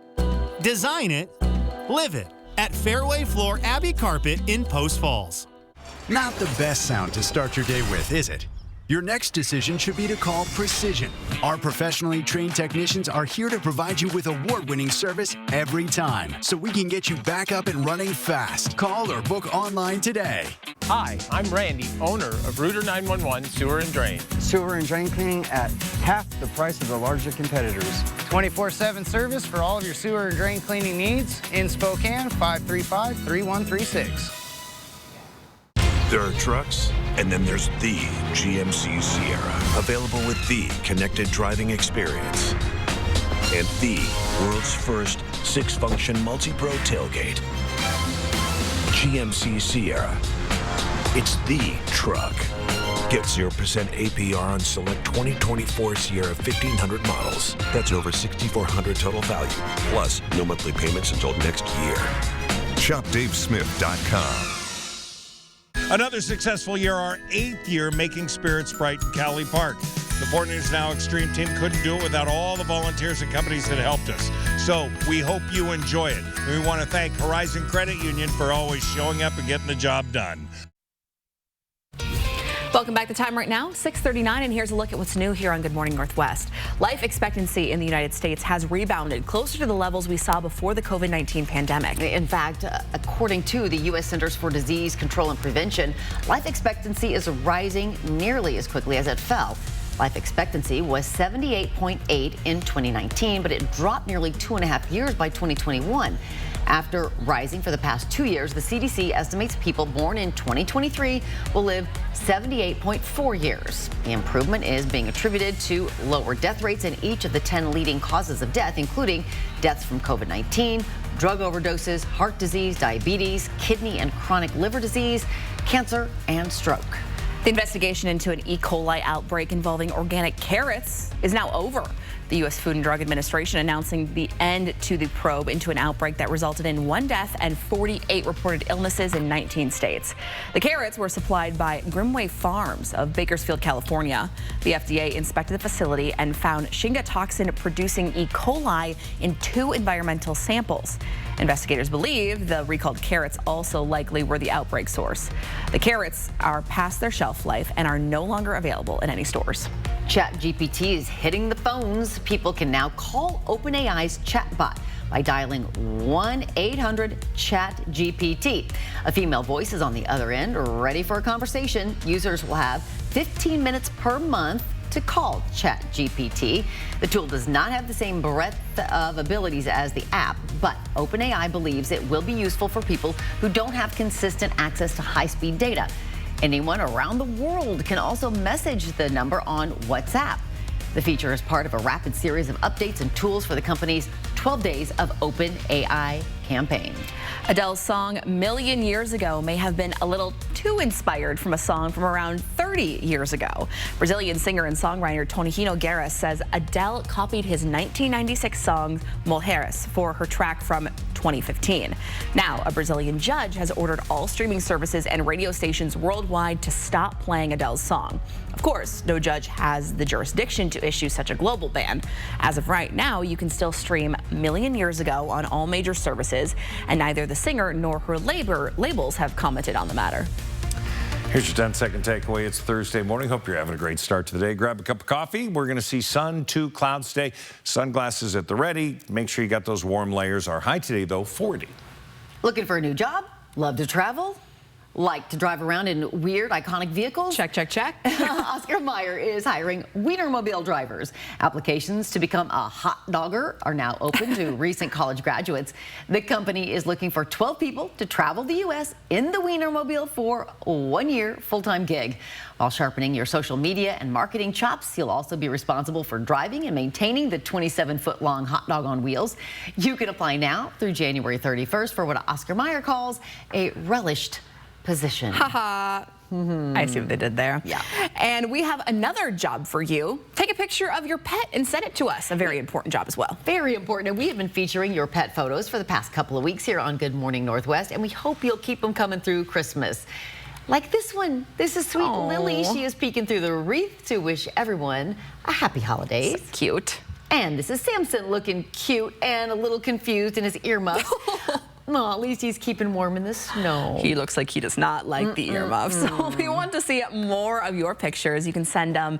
design it, live it at Fairway Floor Abbey Carpet in Post Falls. Not the best sound to start your day with, is it? Your next decision should be to call Precision. Our professionally trained technicians are here to provide you with award-winning service every time, so we can get you back up and running fast. Call or book online today. Hi, I'm Randy, owner of Rooter 911 Sewer and Drain. Sewer and drain cleaning at half the price of the larger competitors. 24/7 service for all of your sewer and drain cleaning needs in Spokane, 535-3136. There are trucks, and then there's the GMC Sierra, available with the connected driving experience and the world's first 6-function multi-pro tailgate. GMC Sierra. It's the truck. Get 0% APR on select 2024 Sierra 1500 models. That's over $6,400 total value, plus no monthly payments until next year. ShopDaveSmith.com. Another successful year, our 8th year making spirits bright in Cowley Park. The 4 News Now Extreme team couldn't do it without all the volunteers and companies that helped us. So we hope you enjoy it. And we want to thank Horizon Credit Union for always showing up and getting the job done. Welcome back to time right now, 6:39, and here's a look at what's new here on Good Morning Northwest. Life expectancy in the United States has rebounded closer to the levels we saw before the COVID-19 pandemic. In fact, according to the U.S. Centers for Disease Control and Prevention, life expectancy is rising nearly as quickly as it fell. Life expectancy was 78.8 in 2019, but it dropped nearly 2.5 years by 2021. After rising for the past 2 years, the CDC estimates people born in 2023 will live 78.4 years. The improvement is being attributed to lower death rates in each of the 10 leading causes of death, including deaths from COVID-19, drug overdoses, heart disease, diabetes, kidney and chronic liver disease, cancer, and stroke. The investigation into an E. coli outbreak involving organic carrots is now over. The U.S. Food and Drug Administration announcing the end to the probe into an outbreak that resulted in 1 death and 48 reported illnesses in 19 states. The carrots were supplied by Grimway Farms of Bakersfield, California. The FDA inspected the facility and found Shiga toxin producing E. coli in 2 environmental samples. Investigators believe the recalled carrots also likely were the outbreak source. The carrots are past their shelf life and are no longer available in any stores. ChatGPT is hitting the phones. People can now call OpenAI's chatbot by dialing 1-800-CHAT-GPT. A female voice is on the other end, ready for a conversation. Users will have 15 minutes per month to call ChatGPT. The tool does not have the same breadth of abilities as the app, but OpenAI believes it will be useful for people who don't have consistent access to high-speed data. Anyone around the world can also message the number on WhatsApp. The feature is part of a rapid series of updates and tools for the company's 12 Days of OpenAI campaign. Adele's song Million Years Ago may have been a little too inspired from a song from around 30 years ago. Brazilian singer and songwriter Tony Nogueira says Adele copied his 1996 song Mulheres for her track from 2015. Now, a Brazilian judge has ordered all streaming services and radio stations worldwide to stop playing Adele's song. Of course, no judge has the jurisdiction to issue such a global ban. As of right now, you can still stream Million Years Ago on all major services, and neither the singer nor her labels have commented on the matter. Here's your 10-second takeaway. It's Thursday morning. Hope you're having a great start to the day. Grab a cup of coffee. We're going to see sun to clouds today. Sunglasses at the ready. Make sure you got those warm layers. Our high today, though, 40. Looking for a new job? Love to travel? Like to drive around in weird, iconic vehicles? Check, check, check. Oscar Mayer is hiring Wienermobile drivers. Applications to become a hot dogger are now open to recent college graduates. The company is looking for 12 people to travel the U.S. in the Wienermobile for a 1-year full-time gig. While sharpening your social media and marketing chops, you'll also be responsible for driving and maintaining the 27-foot-long hot dog on wheels. You can apply now through January 31st for what Oscar Mayer calls a relished position. Haha. I see what they did there. Yeah. And we have another job for you. Take a picture of your pet and send it to us. A very important job as well. Very important. And we have been featuring your pet photos for the past couple of weeks here on Good Morning Northwest, and we hope you'll keep them coming through Christmas. Like this one. This is sweet Lily. She is peeking through the wreath to wish everyone a happy holidays. So cute. And this is Samson looking cute and a little confused in his earmuffs. No, at least he's keeping warm in the snow. He looks like he does not like the earmuffs. So if we want to see more of your pictures, you can send them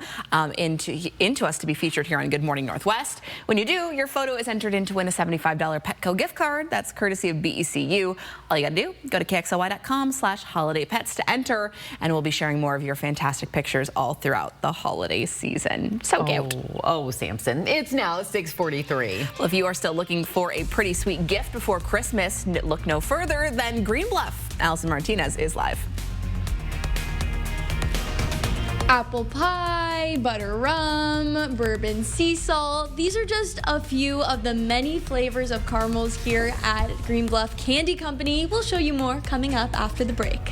into us to be featured here on Good Morning Northwest. When you do, your photo is entered in to win a $75 Petco gift card. That's courtesy of BECU. All you got to do, go to KXLY.com/holidaypets to enter, and we'll be sharing more of your fantastic pictures all throughout the holiday season. So cute. Oh, Samson. It's now 6:43. Well, if you are still looking for a pretty sweet gift before Christmas, look no further than Green Bluff. Allison Martinez is live. Apple pie, butter rum, bourbon sea salt. These are just a few of the many flavors of caramels here at Green Bluff Candy Company. We'll show you more coming up after the break.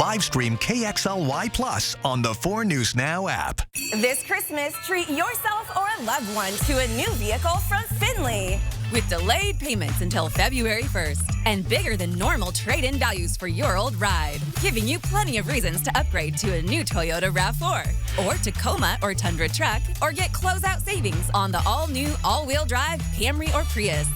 Live stream KXLY Plus on the 4 News Now app. This Christmas, treat yourself or a loved one to a new vehicle from Finley. With delayed payments until February 1st and bigger than normal trade-in values for your old ride, giving you plenty of reasons to upgrade to a new Toyota RAV4 or Tacoma or Tundra truck, or get closeout savings on the all-new all-wheel drive Camry or Prius.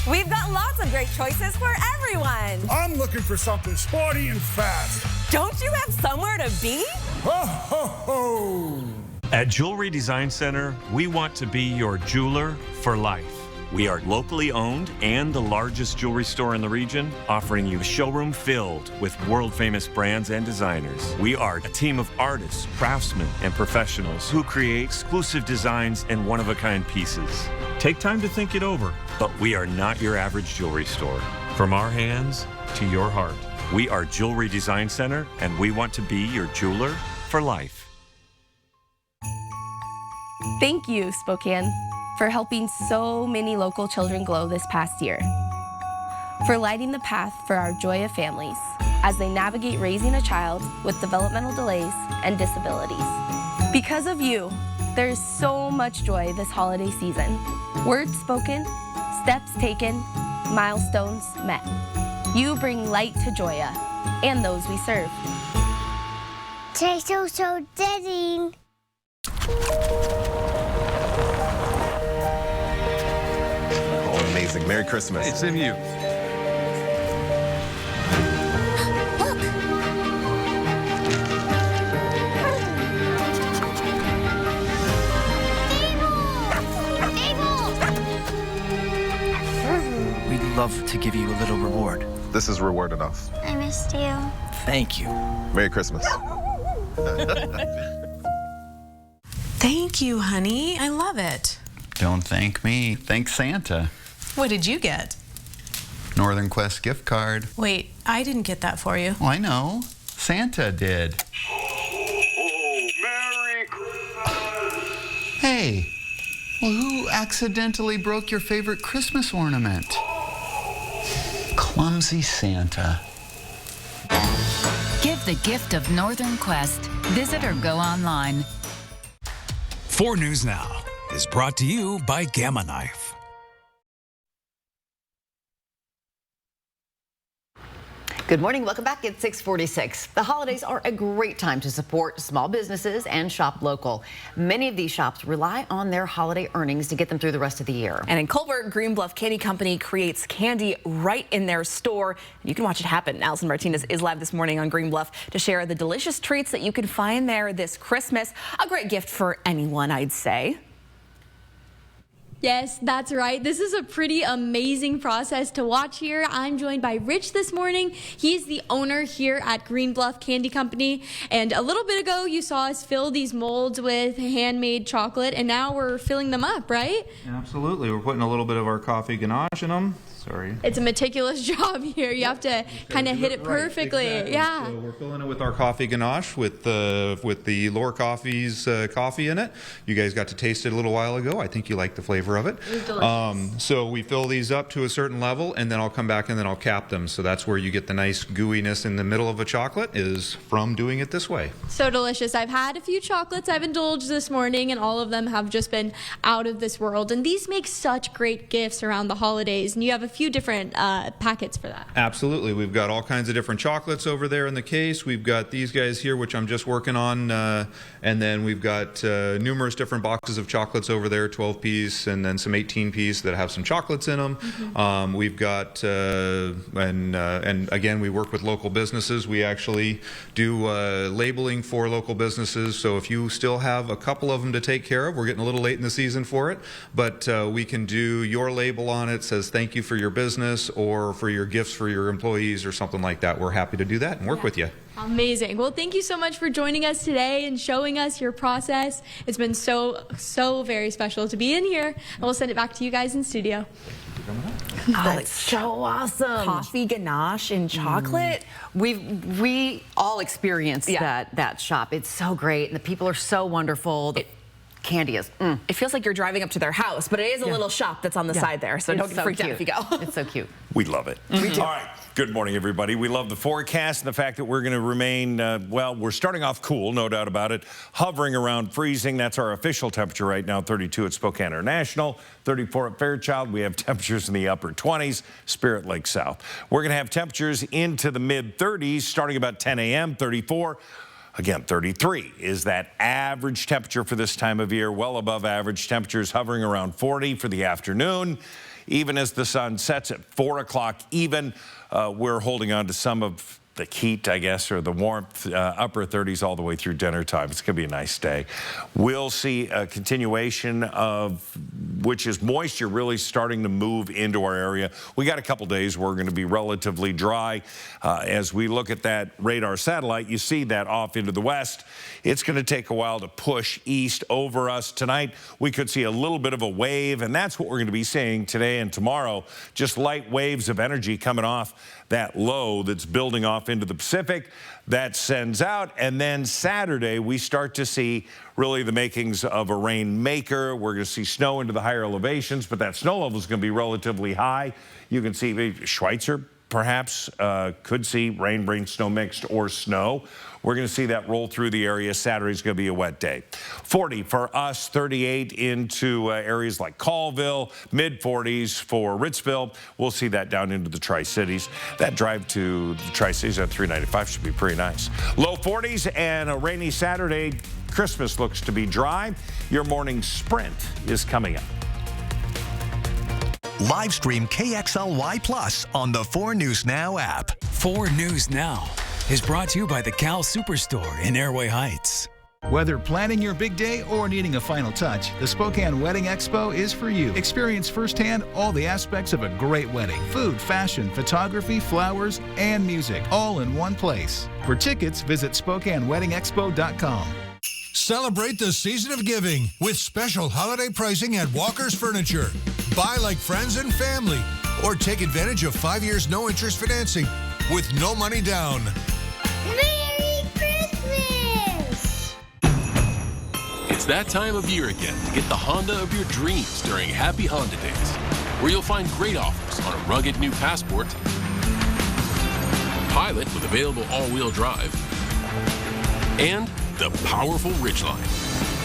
We've got lots of great choices for everyone. I'm looking for something sporty and fast. Don't you have somewhere to be? Ho, ho, ho. At Jewelry Design Center, we want to be your jeweler for life. We are locally owned and the largest jewelry store in the region, offering you a showroom filled with world-famous brands and designers. We are a team of artists, craftsmen, and professionals who create exclusive designs and one-of-a-kind pieces. Take time to think it over. But we are not your average jewelry store. From our hands to your heart, we are Jewelry Design Center, and we want to be your jeweler for life. Thank you, Spokane, for helping so many local children glow this past year. For lighting the path for our Joya families as they navigate raising a child with developmental delays and disabilities. Because of you, there is so much joy this holiday season. Words spoken, steps taken, milestones met. You bring light to Joya and those we serve. So dating. Oh, amazing. Merry Christmas. It's in you. We'd love to give you a little reward. This is reward enough. I missed you. Thank you. Merry Christmas. Thank you, honey. I love it. Don't thank me. Thank Santa. What did you get? Northern Quest gift card. Wait, I didn't get that for you. Oh, I know. Santa did. Merry Christmas! Hey, well, who accidentally broke your favorite Christmas ornament? Clumsy Santa. Give the gift of Northern Quest. Visit or go online. 4 News Now is brought to you by Gamma Knife. Good morning. Welcome back at 6:46. The holidays are a great time to support small businesses and shop local. Many of these shops rely on their holiday earnings to get them through the rest of the year. And in Colbert, Green Bluff Candy Company creates candy right in their store. You can watch it happen. Allison Martinez is live this morning on Green Bluff to share the delicious treats that you can find there this Christmas. A great gift for anyone, I'd say. Yes, that's right. This is a pretty amazing process to watch here. I'm joined by Rich this morning. He's the owner here at Green Bluff Candy Company. And a little bit ago, you saw us fill these molds with handmade chocolate, and now we're filling them up, right? Absolutely. We're putting a little bit of our coffee ganache in them. Sorry. It's a meticulous job here. You have to kind of hit it perfectly. Exactly. Yeah. So we're filling it with our coffee ganache with the Lore Coffee's coffee in it. You guys got to taste it a little while ago. I think you like the flavor of it. It was delicious. So we fill these up to a certain level, and then I'll come back and then I'll cap them. So that's where you get the nice gooiness in the middle of a chocolate, is from doing it this way. So delicious. I've had a few chocolates I've indulged this morning, and all of them have just been out of this world. And these make such great gifts around the holidays. And you have a few different packets for that. Absolutely. We've got all kinds of different chocolates over there in the case. We've got these guys here, which I'm just working on. And then we've got numerous different boxes of chocolates over there, 12-piece, and then some 18-piece that have some chocolates in them. Mm-hmm. We've got, and again, we work with local businesses. We actually do labeling for local businesses. So if you still have a couple of them to take care of, we're getting a little late in the season for it, but we can do your label on it, says thank you for your business or for your gifts for your employees or something like that. We're happy to do that and work with you. Amazing. Well, thank you so much for joining us today and showing us your process. It's been so very special to be in here. And we'll send it back to you guys in studio. That's so awesome. Coffee ganache and chocolate. We all experienced that shop. It's so great, and the people are so wonderful. The candy is. It feels like you're driving up to their house, but it is a little shop that's on the side there, so don't get freaked out if you go. It's so cute. We love it. We do. All right. Good morning, everybody. We love the forecast and the fact that we're going to remain, well, we're starting off cool, no doubt about it, hovering around freezing. That's our official temperature right now, 32 at Spokane International, 34 at Fairchild. We have temperatures in the upper 20s, Spirit Lake South. We're going to have temperatures into the mid-30s starting about 10 a.m., 34. Again, 33 is that average temperature for this time of year, well above average temperatures, hovering around 40 for the afternoon. Even as the sun sets at 4 o'clock even, we're holding on to some of the heat, I guess, or the warmth, upper 30s all the way through dinner time. It's going to be a nice day. We'll see a continuation of which is moisture really starting to move into our area. We got a couple days where we're going to be relatively dry. As we look at that radar satellite, you see that off into the west. It's going to take a while to push east over us. Tonight, we could see a little bit of a wave, and that's what we're going to be seeing today and tomorrow. Just light waves of energy coming off that low that's building off into the Pacific. That sends out, and then Saturday we start to see really the makings of a rainmaker. We're going to see snow into the higher elevations, but that snow level is going to be relatively high. You can see Schweitzer perhaps could see rain, snow mixed, or snow. We're going to see that roll through the area. Saturday's going to be a wet day. 40 for us, 38 into areas like Colville, mid-40s for Ritzville. We'll see that down into the Tri-Cities. That drive to the Tri-Cities at 395 should be pretty nice. Low 40s and a rainy Saturday. Christmas looks to be dry. Your morning sprint is coming up. Live stream KXLY Plus on the 4 News Now app. 4 News Now is brought to you by the Cal Superstore in Airway Heights. Whether planning your big day or needing a final touch, the Spokane Wedding Expo is for you. Experience firsthand all the aspects of a great wedding. Food, fashion, photography, flowers, and music, all in one place. For tickets, visit SpokaneWeddingExpo.com. Celebrate the season of giving with special holiday pricing at Walker's Furniture. Buy like friends and family, or take advantage of 5 years no-interest financing with no money down. Merry Christmas! It's that time of year again to get the Honda of your dreams during Happy Honda Days, where you'll find great offers on a rugged new Passport, Pilot with available all-wheel drive, and the powerful Ridgeline.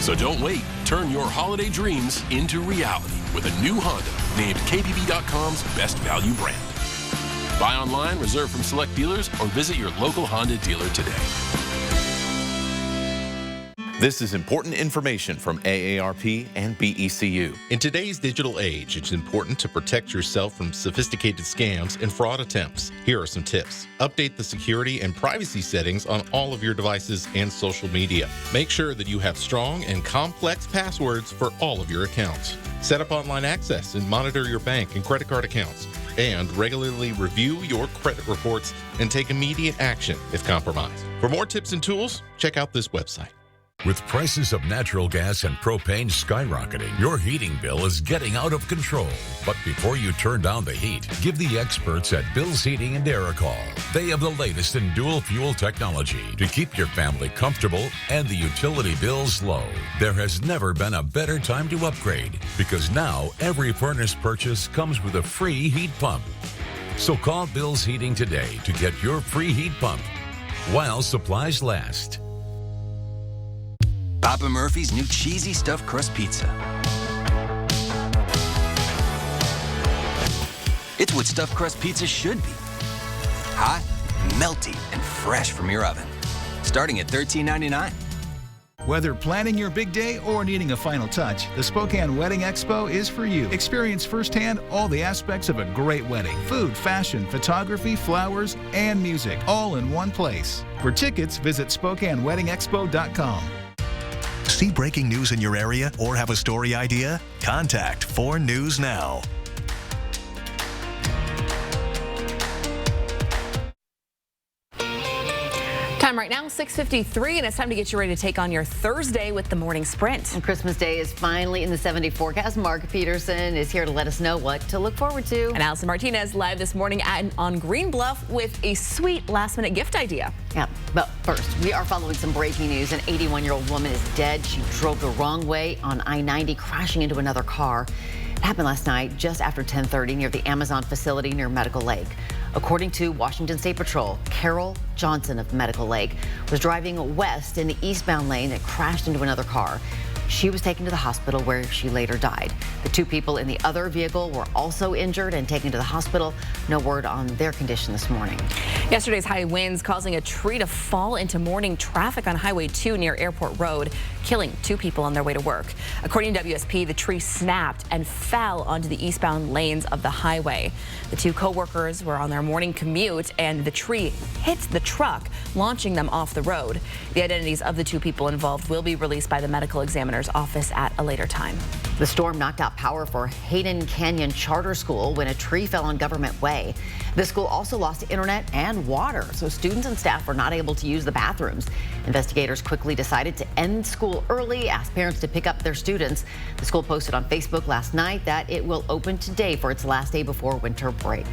So don't wait. Turn your holiday dreams into reality with a new Honda named KBB.com's best value brand. Buy online, reserve from select dealers, or visit your local Honda dealer today. This is important information from AARP and BECU. In today's digital age, it's important to protect yourself from sophisticated scams and fraud attempts. Here are some tips. Update the security and privacy settings on all of your devices and social media. Make sure that you have strong and complex passwords for all of your accounts. Set up online access and monitor your bank and credit card accounts. And regularly review your credit reports and take immediate action if compromised. For more tips and tools, check out this website. With prices of natural gas and propane skyrocketing, your heating bill is getting out of control. But before you turn down the heat, give the experts at Bill's Heating and Air a call. They have the latest in dual fuel technology to keep your family comfortable and the utility bills low. There has never been a better time to upgrade because now every furnace purchase comes with a free heat pump. So call Bill's Heating today to get your free heat pump while supplies last. Papa Murphy's new cheesy stuffed crust pizza. It's what stuffed crust pizza should be. Hot, melty, and fresh from your oven. Starting at $13.99. Whether planning your big day or needing a final touch, the Spokane Wedding Expo is for you. Experience firsthand all the aspects of a great wedding. Food, fashion, photography, flowers, and music, all in one place. For tickets, visit SpokaneWeddingExpo.com. See breaking news in your area or have a story idea? Contact 4 News Now. Time right now, 6:53, and it's time to get you ready to take on your Thursday with the morning sprint. And Christmas Day is finally in the 70 forecast. Mark Peterson is here to let us know what to look forward to. And Allison Martinez live this morning on Green Bluff with a sweet last-minute gift idea. Yeah, but first, we are following some breaking news. An 81-year-old woman is dead. She drove the wrong way on I-90, crashing into another car. It happened last night just after 10:30 near the Amazon facility near Medical Lake. According to Washington State Patrol, Carol Johnson of Medical Lake was driving west in the eastbound lane that crashed into another car. She was taken to the hospital where she later died. The 2 people in the other vehicle were also injured and taken to the hospital. No word on their condition this morning. Yesterday's high winds causing a tree to fall into morning traffic on Highway 2 near Airport Road, killing 2 people on their way to work. According to WSP, the tree snapped and fell onto the eastbound lanes of the highway. The 2 co-workers were on their morning commute and the tree hit the truck, launching them off the road. The identities of the 2 people involved will be released by the medical examiner's office at a later time. The storm knocked out power for Hayden Canyon Charter School when a tree fell on Government Way. The school also lost internet and water, so students and staff were not able to use the bathrooms. Investigators quickly decided to end school early, asked parents to pick up their students. The school posted on Facebook last night that it will open today for its last day before winter break.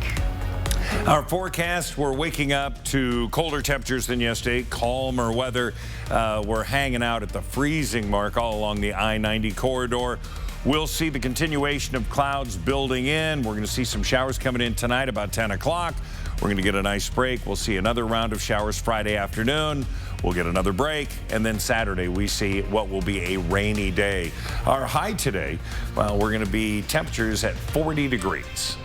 Our forecast, we're waking up to colder temperatures than yesterday, calmer weather. We're hanging out at the freezing mark all along the I-90 corridor. We'll see the continuation of clouds building in. We're going to see some showers coming in tonight about 10 o'clock. We're going to get a nice break. We'll see another round of showers Friday afternoon. We'll get another break. And then Saturday, we see what will be a rainy day. Our high today, well, we're going to be temperatures at 40 degrees.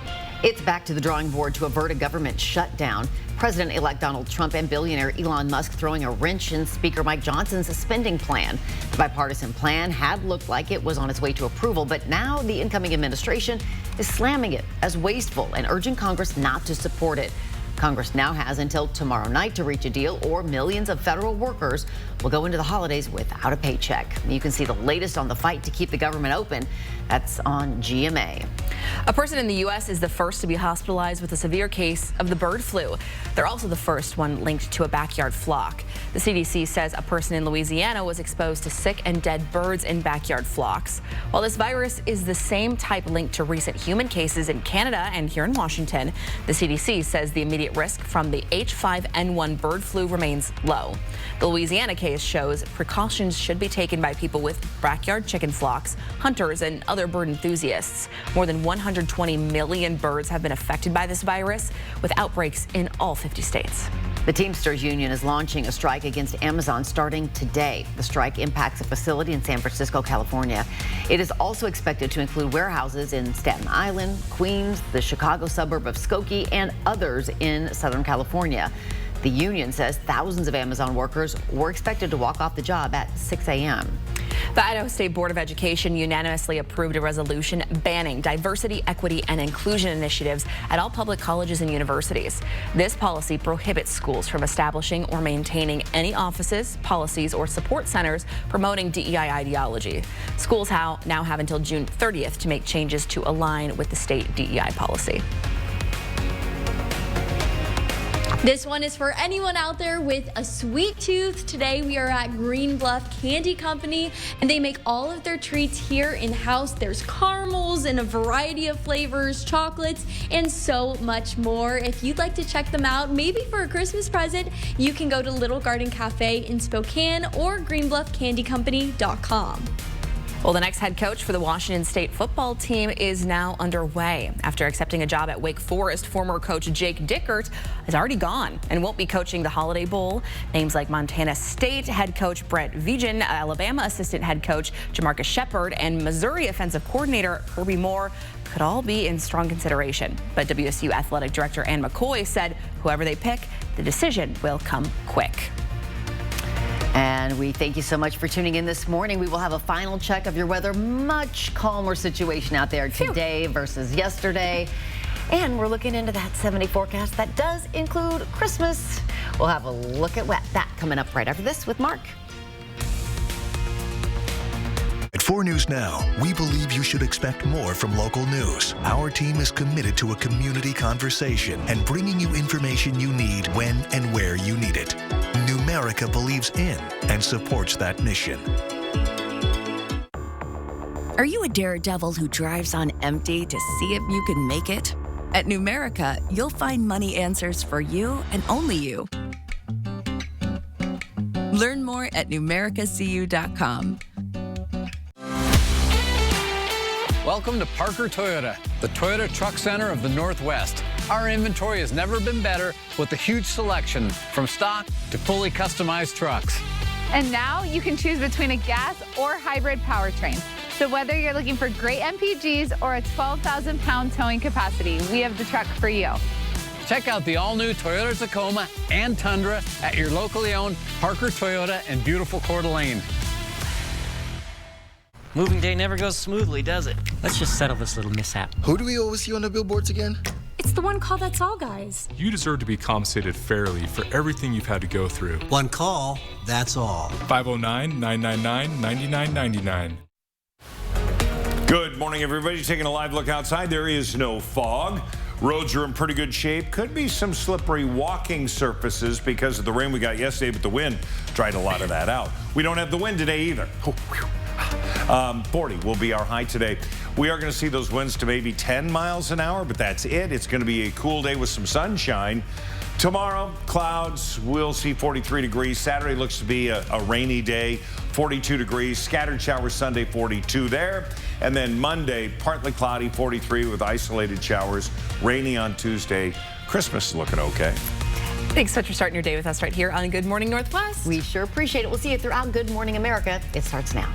It's back to the drawing board to avert a government shutdown. President-elect Donald Trump and billionaire Elon Musk throwing a wrench in Speaker Mike Johnson's spending plan. The bipartisan plan had looked like it was on its way to approval, but now the incoming administration is slamming it as wasteful and urging Congress not to support it. Congress now has until tomorrow night to reach a deal, or millions of federal workers will go into the holidays without a paycheck. You can see the latest on the fight to keep the government open. That's on GMA. A person in the U.S. is the first to be hospitalized with a severe case of the bird flu. They're also the first one linked to a backyard flock. The CDC says a person in Louisiana was exposed to sick and dead birds in backyard flocks. While this virus is the same type linked to recent human cases in Canada and here in Washington, the CDC says the immediate risk from the H5N1 bird flu remains low. The Louisiana case shows precautions should be taken by people with backyard chicken flocks, hunters, and other bird enthusiasts. More than 120 million birds have been affected by this virus, with outbreaks in all 50 states. The Teamsters Union is launching a strike against Amazon starting today. The strike impacts a facility in San Francisco, California. It is also expected to include warehouses in Staten Island, Queens, the Chicago suburb of Skokie, and others in Southern California. The union says thousands of Amazon workers were expected to walk off the job at 6 a.m. The Idaho State Board of Education unanimously approved a resolution banning diversity, equity, and inclusion initiatives at all public colleges and universities. This policy prohibits schools from establishing or maintaining any offices, policies, or support centers promoting DEI ideology. Schools now have until June 30th to make changes to align with the state DEI policy. This one is for anyone out there with a sweet tooth. Today we are at Green Bluff Candy Company, and they make all of their treats here in-house. There's caramels in a variety of flavors, chocolates, and so much more. If you'd like to check them out, maybe for a Christmas present, you can go to Little Garden Cafe in Spokane or greenbluffcandycompany.com. Well, the next head coach for the Washington State football team is now underway. After accepting a job at Wake Forest, former coach Jake Dickert is already gone and won't be coaching the Holiday Bowl. Names like Montana State head coach Brett Vigen, Alabama assistant head coach Jamarcus Shepard, and Missouri offensive coordinator Kirby Moore could all be in strong consideration. But WSU athletic director Ann McCoy said whoever they pick, the decision will come quick. And we thank you so much for tuning in this morning. We will have a final check of your weather. Much calmer situation out there today versus yesterday. And we're looking into that 70 forecast that does include Christmas. We'll have a look at that coming up right after this with Mark. At 4 News Now, we believe you should expect more from local news. Our team is committed to a community conversation and bringing you information you need when and where you need it. Numerica believes in and supports that mission. Are you a daredevil who drives on empty to see if you can make it? At Numerica, you'll find money answers for you and only you. Learn more at numericacu.com. Welcome to Parker Toyota, the Toyota Truck Center of the Northwest. Our inventory has never been better with a huge selection from stock to fully customized trucks. And now you can choose between a gas or hybrid powertrain. So whether you're looking for great MPGs or a 12,000-pound towing capacity, we have the truck for you. Check out the all-new Toyota Tacoma and Tundra at your locally owned Parker Toyota in beautiful Coeur d'Alene. Moving day never goes smoothly, does it? Let's just settle this little mishap. Who do we always see on the billboards again? It's the one call that's all, guys. You deserve to be compensated fairly for everything you've had to go through. One call, that's all. 509-999-9999. Good morning, everybody. Taking a live look outside. There is no fog. Roads are in pretty good shape. Could be some slippery walking surfaces because of the rain we got yesterday, but the wind dried a lot of that out. We don't have the wind today either. 40 will be our high today. We are going to see those winds to maybe 10 miles an hour, but that's it. It's going to be a cool day with some sunshine. Tomorrow, clouds, we'll see 43 degrees. Saturday looks to be a rainy day, 42 degrees. Scattered showers Sunday, 42 there. And then Monday, partly cloudy, 43 with isolated showers. Rainy on Tuesday. Christmas is looking okay. Thanks so much for starting your day with us right here on Good Morning Northwest. We sure appreciate it. We'll see you throughout Good Morning America. It starts now.